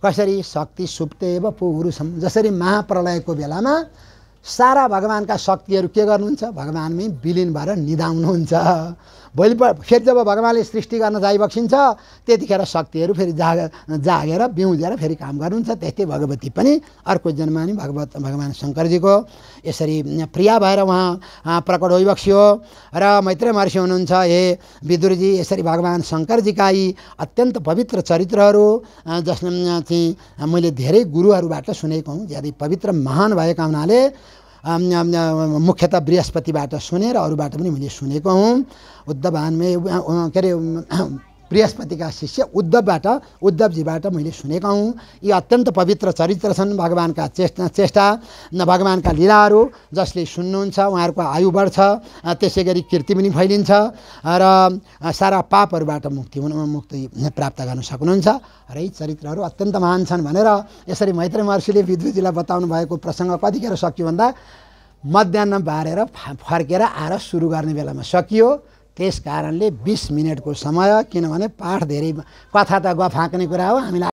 कसरी शक्ति सुप्तेव पुरुषम, जसरी महाप्रलयको बेलामा सारा भगवानका शक्तिहरू के गर्नुहुन्छ, भगवानमै विलिन भएर निधाउनुहुन्छ। भोलि फेरि जब भगवानले सृष्टि गर्न जाइबक्सिन्छ त्यतिखेर शक्तिहरू फेरि जागेर बिउजेर फेरि काम गर्नुहुन्छ। त्यस्तै भगवती पनि अर्को जन्ममा नि भगवान शङ्करजीको यसरी प्रिया भएर उहाँ प्रकट होइबक्स्यो। र मैत्रेय महर्षि हुनुहुन्छ, हे विदुरजी, यसरी भगवान शङ्करजीका यी अत्यन्त पवित्र चरित्रहरू जसमा चाहिँ मैले धेरै गुरुहरूबाट सुनेको हुँ, ज्यादै पवित्र महान भएका हुनाले मुख्यतः बृहस्पतिबाट सुनेर अरूबाट पनि मैले सुनेको हुँ। उद्धवानमै के अरे बृहस्पतिका शिष्य उद्धवजीबाट मैले सुनेका हुँ। यी अत्यन्त पवित्र चरित्र छन्, भगवानका चेष्टा भगवानका लीलाहरू जसले सुन्नुहुन्छ उहाँहरूको आयु बढ्छ, त्यसै गरी कीर्ति पनि फैलिन्छ र सारा पापहरूबाट मुक्ति प्राप्त गर्न सक्नुहुन्छ। र यी चरित्रहरू अत्यन्त महान छन् भनेर यसरी मैत्रेय महर्षिले विदुरजीलाई बताउनु भएको प्रसङ्ग कतिखेर सक्यो भन्दा मध्याह बारेर फर्केर आएर सुरु गर्ने बेलामा सकियो। त्यस कारणले 20 मिनटको समय, किनभने पाठ धेरै, कथा त गफ हाँक्ने कुरा हो, हामीलाई